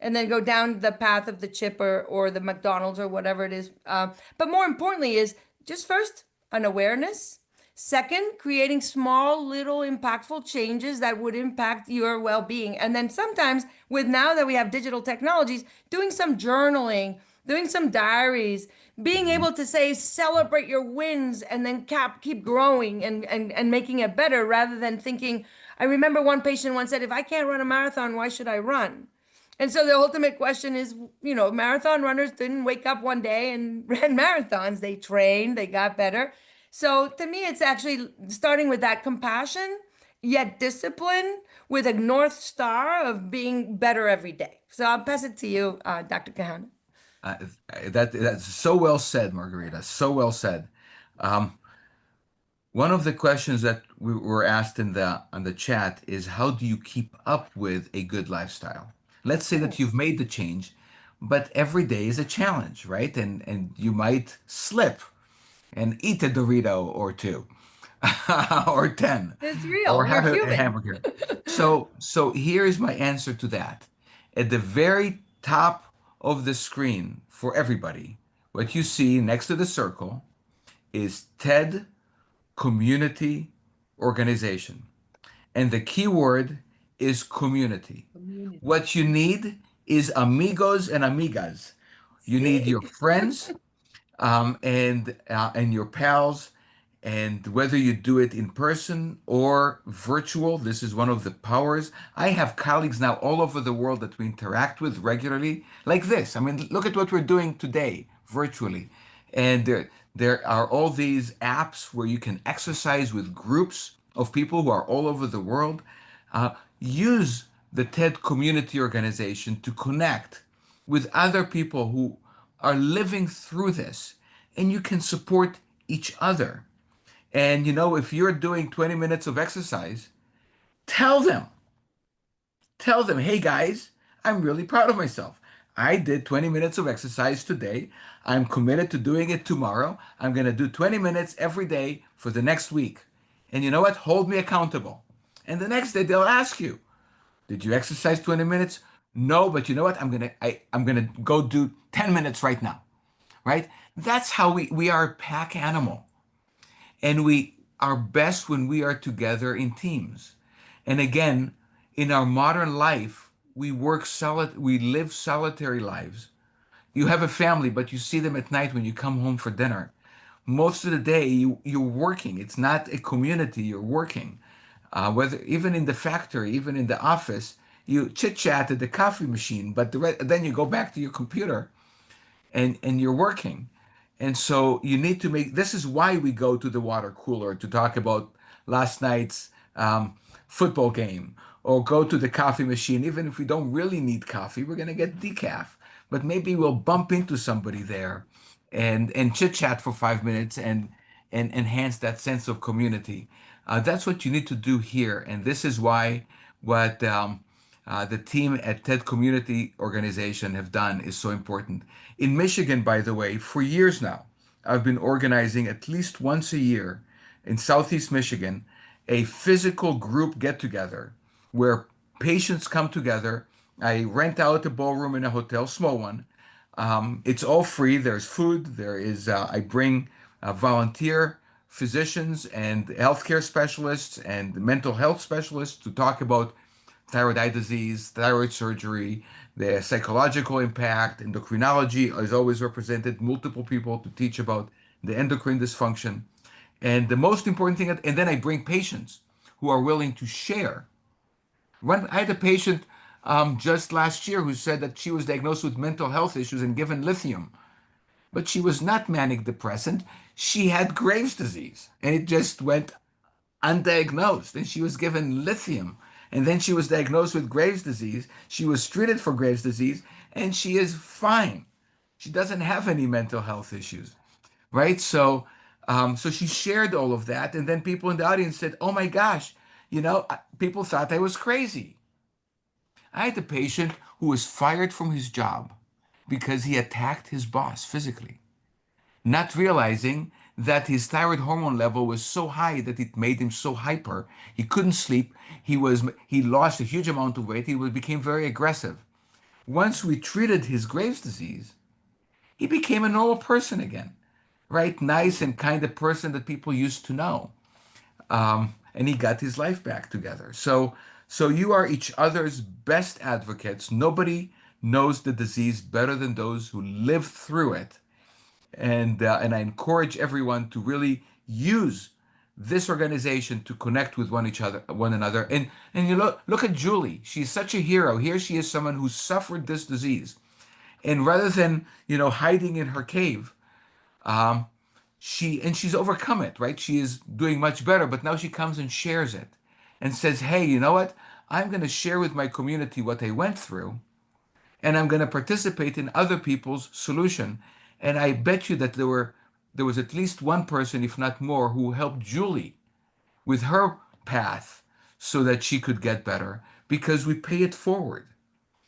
And then go down the path of the chip or the McDonald's or whatever it is. But more importantly is just first an awareness. Second, creating small, little impactful changes that would impact your well-being. And then sometimes with now that we have digital technologies, doing some journaling, doing some diaries, being able to say, celebrate your wins and then keep growing and making it better rather than thinking, I remember one patient once said, if I can't run a marathon, why should I run? And so the ultimate question is, marathon runners didn't wake up one day and ran marathons. They trained, they got better. So to me, it's actually starting with that compassion, yet discipline with a North Star of being better every day. So I'll pass it to you, Dr. Kahana. Uh, that's so well said, Margarita. So well said. Um, One of the questions that we were asked in the on the chat is how do you keep up with a good lifestyle? Let's say that you've made the change, but every day is a challenge, right? And you might slip and eat a Dorito or two, or 10, It's or real. We're have a human. hamburger. So here is my answer to that. At the very top of the screen for everybody, what you see next to the circle is TED Community Organization. And the key word is community. Community. What you need is amigos and amigas. You need your See? friends, and your pals, and whether you do it in person or virtual, this is one of the powers. I have colleagues now all over the world that we interact with regularly, like this. I mean, look at what we're doing today virtually, and there are all these apps where you can exercise with groups of people who are all over the world. Use the TED Community Organization to connect with other people who are living through this, and you can support each other. And if you're doing 20 minutes of exercise, tell them, tell them, hey guys, I'm really proud of myself. I did 20 minutes of exercise today. I'm committed to doing it tomorrow. I'm going to do 20 minutes every day for the next week. And you know what? Hold me accountable. And the next day they'll ask you, did you exercise 20 minutes? No, but you know what? I'm gonna go do 10 minutes right now. Right? That's how we are a pack animal. And we are best when we are together in teams. And again, in our modern life, we live solitary lives. You have a family, but you see them at night when you come home for dinner. Most of the day, you're working. It's not a community, you're working. Whether even in the factory, even in the office, you chit chat at the coffee machine, but then you go back to your computer and you're working. And so you need to make this is why we go to the water cooler to talk about last night's football game, or go to the coffee machine. Even if we don't really need coffee, we're going to get decaf. But maybe we'll bump into somebody there and chit chat for 5 minutes and enhance that sense of community. That's what you need to do here. And this is why what the team at TED Community Organization have done is so important. In Michigan, by the way, for years now, I've been organizing at least once a year in Southeast Michigan a physical group get together where patients come together. I rent out a ballroom in a hotel, small one. It's all free. There's food. I bring volunteer physicians and healthcare specialists and mental health specialists to talk about thyroid eye disease, thyroid surgery, the psychological impact. Endocrinology is always represented, multiple people to teach about the endocrine dysfunction. And the most important thing, and then I bring patients who are willing to share. I had a patient just last year who said that she was diagnosed with mental health issues and given lithium, but she was not manic depressant. She had Graves' disease, and it just went undiagnosed. And she was given lithium, and then she was diagnosed with Graves' disease. She was treated for Graves' disease, and she is fine. She doesn't have any mental health issues, right? So she shared all of that, and then people in the audience said, "Oh my gosh, people thought I was crazy." I had a patient who was fired from his job because he attacked his boss physically, not realizing that his thyroid hormone level was so high that it made him so hyper. He couldn't sleep. He lost a huge amount of weight. Became very aggressive. Once we treated his Graves' disease, he became a normal person again, right? Nice and kind of person that people used to know. And he got his life back together. So you are each other's best advocates. Nobody knows the disease better than those who live through it. And I encourage everyone to really use this organization to connect with one another. And you look at Julie. She's such a hero. Here she is, someone who suffered this disease, and rather than hiding in her cave, she's overcome it, right? She is doing much better, but now she comes and shares it and says, "Hey, you know what? I'm going to share with my community what I went through, and I'm going to participate in other people's solution." And I bet you that there was at least one person, if not more, who helped Julie with her path so that she could get better because we pay it forward,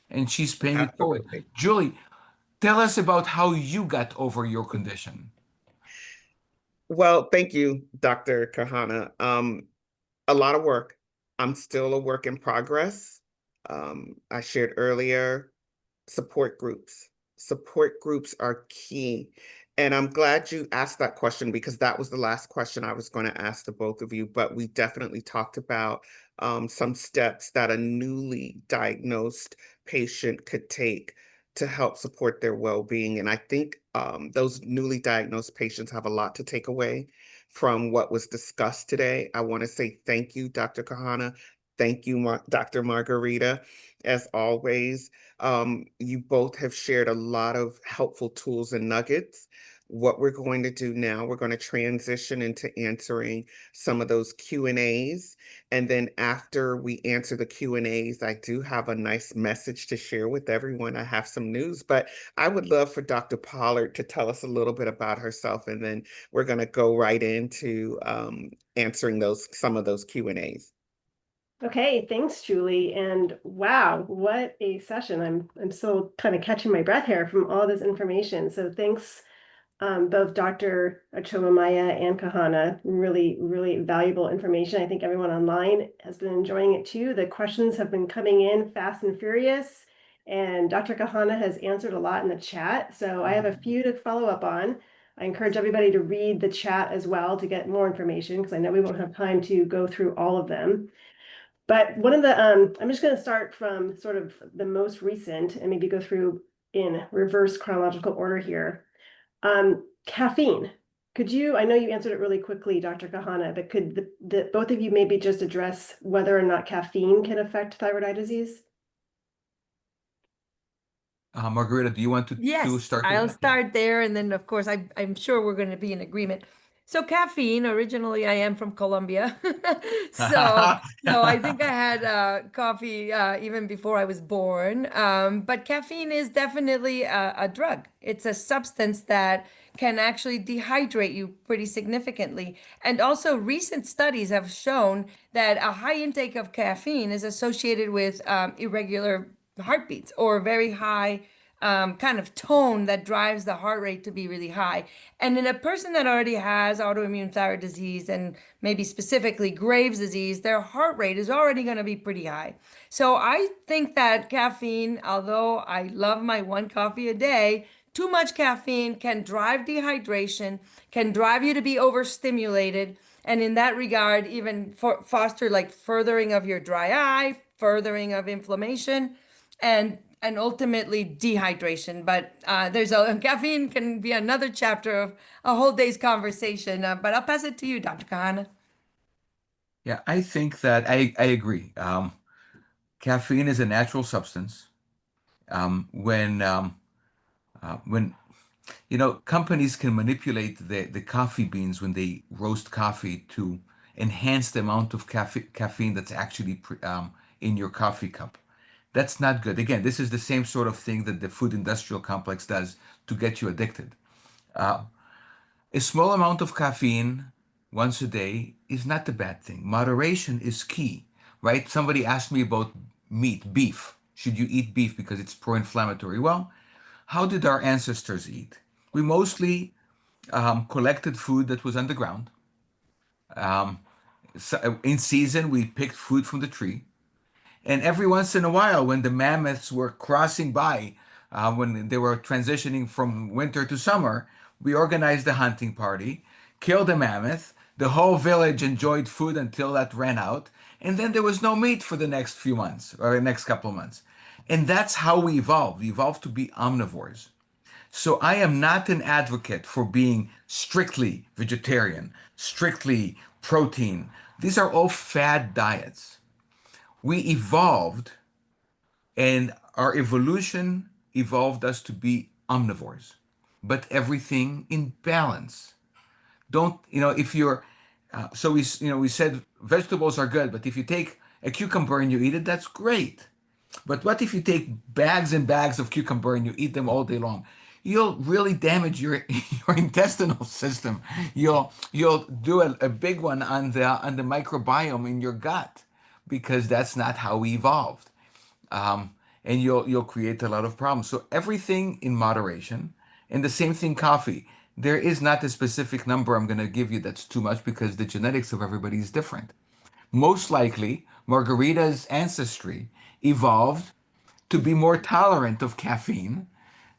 and she's paying it forward. Absolutely. Julie, tell us about how you got over your condition. Well, thank you, Dr. Kahana. A lot of work. I'm still a work in progress. I shared earlier, support groups. Support groups are key. And I'm glad you asked that question because that was the last question I was going to ask the both of you. But we definitely talked about some steps that a newly diagnosed patient could take to help support their well-being. And I think those newly diagnosed patients have a lot to take away from what was discussed today. I want to say thank you, Dr. Kahana. Thank you, Dr. Margarita. As always, you both have shared a lot of helpful tools and nuggets. What we're going to do now, we're going to transition into answering some of those Q&As. And then after we answer the Q&As, I do have a nice message to share with everyone. I have some news, but I would love for Dr. Pollard to tell us a little bit about herself, and then we're going to go right into answering some of those Q&As. Okay, thanks, Julie. And wow, what a session. I'm still kind of catching my breath here from all this information. So thanks, both Dr. Achomamaya and Kahana. Really, really valuable information. I think everyone online has been enjoying it too. The questions have been coming in fast and furious, and Dr. Kahana has answered a lot in the chat. So I have a few to follow up on. I encourage everybody to read the chat as well to get more information, because I know we won't have time to go through all of them. But one of the, I'm just going to start from sort of the most recent and maybe go through in reverse chronological order here. Caffeine. I know you answered it really quickly, Dr. Kahana, but could both of you maybe just address whether or not caffeine can affect thyroid eye disease? Margarita, do you want to Yes, start with I'll that? start there, and then of course I'm sure we're going to be in agreement. So caffeine, originally I am from Colombia. So I think I had coffee even before I was born. But caffeine is definitely a drug. It's a substance that can actually dehydrate you pretty significantly. And also recent studies have shown that a high intake of caffeine is associated with irregular heartbeats or very high kind of tone that drives the heart rate to be really high. And in a person that already has autoimmune thyroid disease and maybe specifically Graves' disease, their heart rate is already going to be pretty high. So I think that caffeine, although I love my one coffee a day, too much caffeine can drive dehydration, can drive you to be overstimulated, and in that regard, even foster like furthering of your dry eye, furthering of inflammation. And and ultimately dehydration. But there's a caffeine can be another chapter of a whole day's conversation. But I'll pass it to you, Dr. Kahana. Yeah, I think that I agree. Caffeine is a natural substance. When companies can manipulate the coffee beans when they roast coffee to enhance the amount of caffeine that's actually in your coffee cup. That's not good. Again, this is the same sort of thing that the food industrial complex does to get you addicted. Uh, a small amount of caffeine once a day is not a bad thing. Moderation is key, right? Somebody asked me about meat, beef. Should you eat beef because it's pro-inflammatory? Well, how did our ancestors eat? We mostly collected food that was underground. Um, in season, we picked food from the tree. And every once in a while, when the mammoths were crossing by, when they were transitioning from winter to summer, we organized a hunting party, killed a mammoth. The whole village enjoyed food until that ran out. And then there was no meat for the next few months or the next couple of months. And that's how we evolved. We evolved to be omnivores. So I am not an advocate for being strictly vegetarian, strictly protein. These are all fad diets. We evolved, and our evolution evolved us to be omnivores, but everything in balance. Don't, if you're, we said vegetables are good, but if you take a cucumber and you eat it, that's great. But what if you take bags and bags of cucumber and you eat them all day long? You'll really damage your your intestinal system. You'll do a big one on the microbiome in your gut because that's not how we evolved. And you'll create a lot of problems. So everything in moderation, and the same thing coffee. There is not a specific number I'm going to give you that's too much because the genetics of everybody is different. Most likely, Margarita's ancestry evolved to be more tolerant of caffeine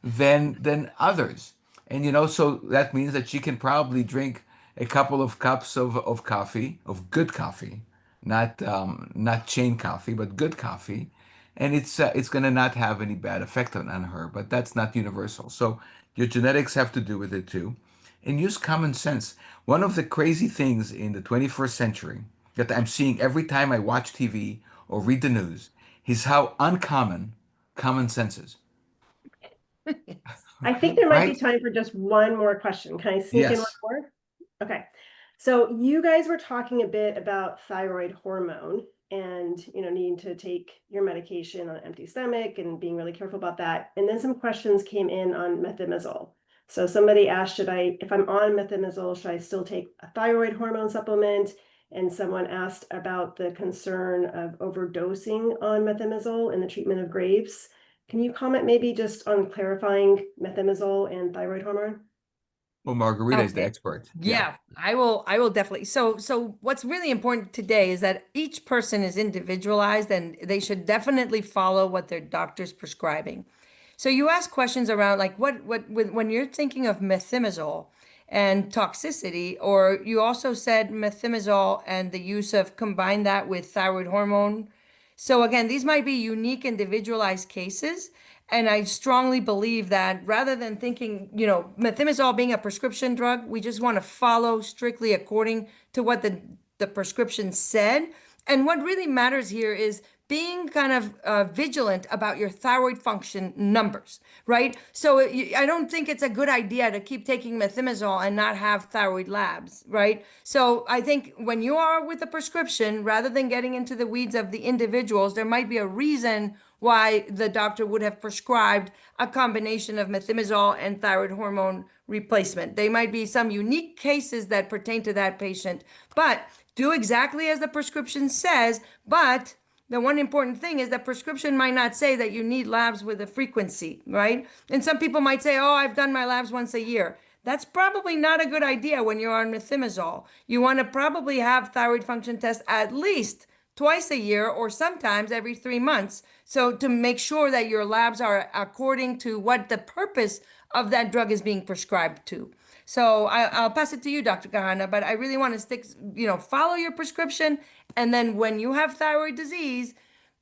than others. And so that means that she can probably drink a couple of cups of coffee, of good coffee, not chain coffee, but good coffee, and it's going to not have any bad effect on her. But that's not universal. So your genetics have to do with it too, and use common sense. One of the crazy things in the 21st century that I'm seeing every time I watch TV or read the news is how uncommon common sense is. I think there might be Right? time for just one more question. Can I sneak in one Yes. more? Okay. So you guys were talking a bit about thyroid hormone and, needing to take your medication on an empty stomach and being really careful about that. And then some questions came in on methimazole. So somebody asked, if I'm on methimazole, should I still take a thyroid hormone supplement? And someone asked about the concern of overdosing on methimazole in the treatment of Graves'. Can you comment maybe just on clarifying methimazole and thyroid hormone? Well, Margarita is the Okay. expert. Yeah. Yeah, I will definitely. So what's really important today is that each person is individualized and they should definitely follow what their doctor's prescribing. So you ask questions around like when you're thinking of methimazole and toxicity, or you also said methimazole and the use of combine that with thyroid hormone. So again, these might be unique individualized cases. And I strongly believe that rather than thinking, methimazole being a prescription drug, we just want to follow strictly according to what the prescription said. And what really matters here is being kind of vigilant about your thyroid function numbers, right? So I don't think it's a good idea to keep taking methimazole and not have thyroid labs, right? So I think when you are with a prescription, rather than getting into the weeds of the individuals, there might be a reason why the doctor would have prescribed a combination of methimazole and thyroid hormone replacement. They might be some unique cases that pertain to that patient, but do exactly as the prescription says. But the one important thing is that prescription might not say that you need labs with a frequency, right? And some people might say, oh, I've done my labs once a year. That's probably not a good idea when you're on methimazole. You want to probably have thyroid function tests at least twice a year or sometimes every 3 months. So to make sure that your labs are according to what the purpose of that drug is being prescribed to. So I'll pass it to you, Dr. Kahana, but I really want to follow your prescription. And then when you have thyroid disease,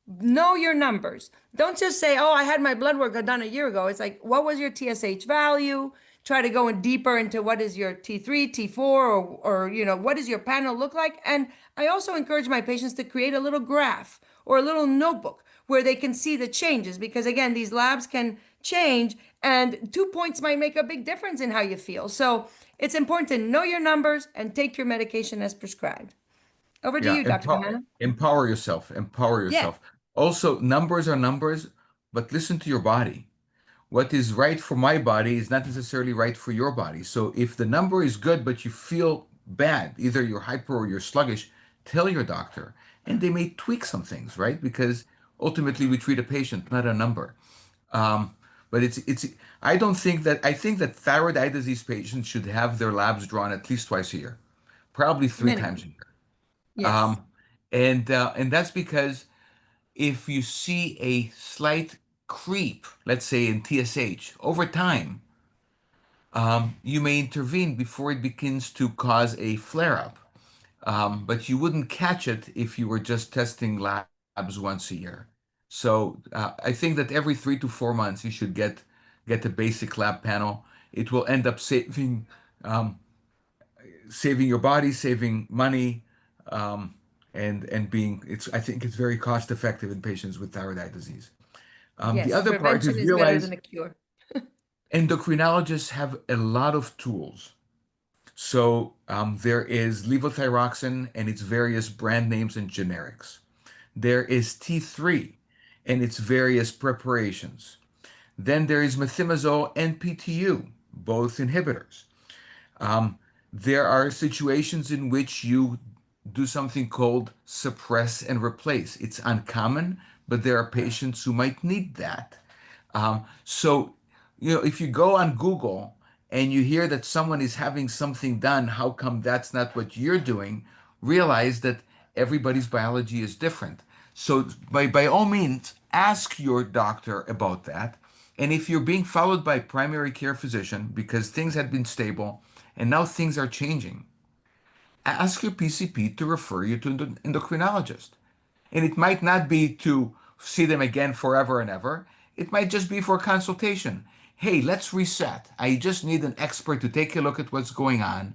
Know your numbers. Don't just say, oh, I had my blood work done a year ago. It's like, what was your TSH value? Try to go in deeper into what is your T3, T4, or what does your panel look like? And I also encourage my patients to create a little graph or a little notebook where they can see the changes, because again, these labs can change and 2 points might make a big difference in how you feel. So it's important to know your numbers and take your medication as prescribed. Over to Yeah, you, Dr. Kahana. empower yourself, empower Yeah. yourself. Also, numbers are numbers, but listen to your body. What is right for my body is not necessarily right for your body. So if the number is good, but you feel bad, either you're hyper or you're sluggish, tell your doctor. And they may tweak some things, right? Because ultimately we treat a patient, not a number. Um, but I think that thyroid eye disease patients should have their labs drawn at least twice a year, probably three times a Minimum. year. Yes. Um, and that's because if you see a slight creep, let's say in TSH, over time, you may intervene before it begins to cause a flare-up. But you wouldn't catch it if you were just testing labs once a year. So I think that every 3 to 4 months you should get a basic lab panel. It will end up um, saving your body, saving money, um, and being it's I think it's very cost effective in patients with thyroid eye disease. The Yes. other part Prevention is is better realize than a cure. endocrinologists have a lot of tools. So there is levothyroxine and its various brand names and generics. There is T3 and its various preparations. Then there is methimazole and PTU, both inhibitors. Um, there are situations in which you do something called suppress and replace. It's uncommon, but there are patients who might need that. So, if you go on Google and you hear that someone is having something done, how come that's not what you're doing? Realize that everybody's biology is different. So, by all means, ask your doctor about that. And if you're being followed by a primary care physician because things had been stable and now things are changing, ask your PCP to refer you to an endocrinologist. And it might not be to see them again forever and ever. It might just be for a consultation. Hey, let's reset. I just need an expert to take a look at what's going on,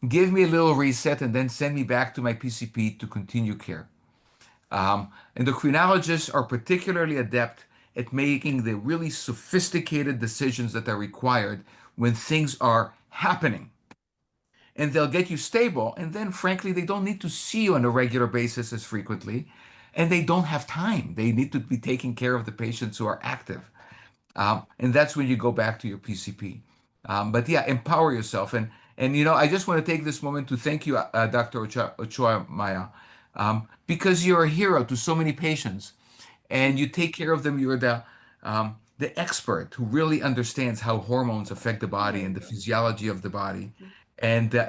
give me a little reset, and then send me back to my PCP to continue care. Endocrinologists are particularly adept at making the really sophisticated decisions that are required when things are happening, and they'll get you stable. And then, frankly, they don't need to see you on a regular basis as frequently, and they don't have time. They need to be taking care of the patients who are active. And that's when you go back to your PCP. But yeah, empower yourself. And I just want to take this moment to thank you, Dr. Ochoa Maya, because you're a hero to so many patients, and you take care of them. You're the expert who really understands how hormones affect the body and the physiology of the body. And I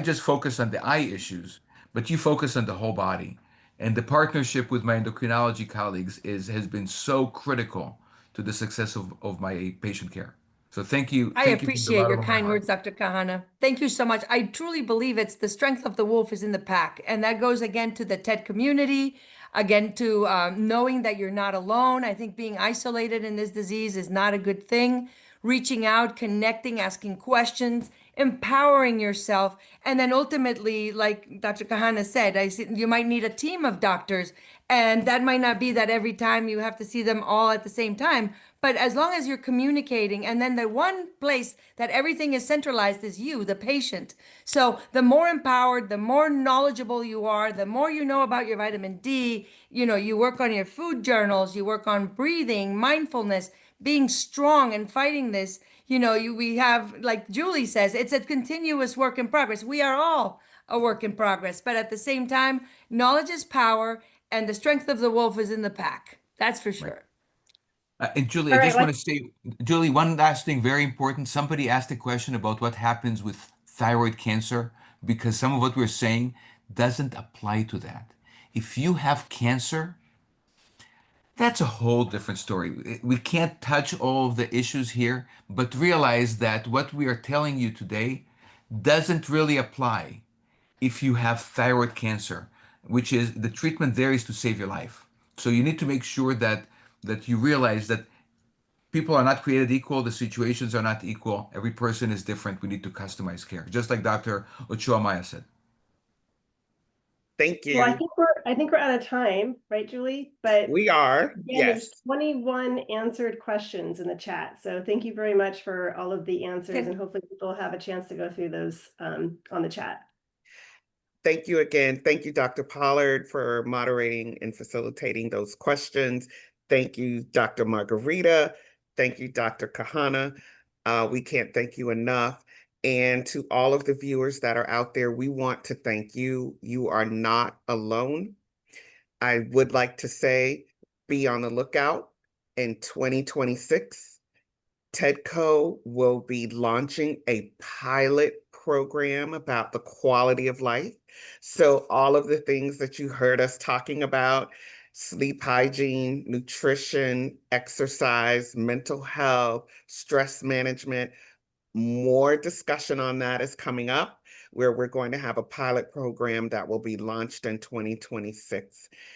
just focus on the eye issues, but you focus on the whole body. And the partnership with my endocrinology colleagues has been so critical to the success of my patient care. So I thank you from the appreciate bottom your of my kind heart. words, Dr. Kahana. Thank you so much. I truly believe it's the strength of the wolf is in the pack. And that goes again to the TED community, again to knowing that you're not alone. I think being isolated in this disease is not a good thing. Reaching out, connecting, asking questions, empowering yourself. And then ultimately, like Dr. Kahana said, you might need a team of doctors. And that might not be that every time you have to see them all at the same time. But as long as you're communicating, and then the one place that everything is centralized is you, the patient. So the more empowered, the more knowledgeable you are, the more you know about your vitamin D, you work on your food journals, you work on breathing, mindfulness, being strong and fighting this. We have, like Julie says, it's a continuous work in progress. We are all a work in progress, but at the same time, knowledge is power, and the strength of the wolf is in the pack. That's for Right. sure. And Julie, I All right, just want to let's say, Julie, one last thing, very important. Somebody asked a question about what happens with thyroid cancer, because some of what we're saying doesn't apply to that. If you have cancer, that's a whole different story. We can't touch all of the issues here, but realize that what we are telling you today doesn't really apply if you have thyroid cancer. which is the treatment there is to save your life. So you need to make sure that you realize that people are not created equal, the situations are not equal. Every person is different. We need to customize care, just like Dr. Ochoa Maya said. Thank Well, you. I think we're out of time, right, Julie? But We are, again, there's yes. 21 answered questions in the chat. So thank you very much for all of the answers, Good. and hopefully people have a chance to go through those on the chat. Thank you again. Thank you, Dr. Pollard, for moderating and facilitating those questions. Thank you, Dr. Margarita. Thank you, Dr. Kahana. We can't thank you enough. And to all of the viewers that are out there, we want to thank you. You are not alone. I would like to say, be on the lookout in 2026. TEDCO will be launching a pilot program about the quality of life. So all of the things that you heard us talking about, sleep hygiene, nutrition, exercise, mental health, stress management, more discussion on that is coming up, where we're going to have a pilot program that will be launched in 2026.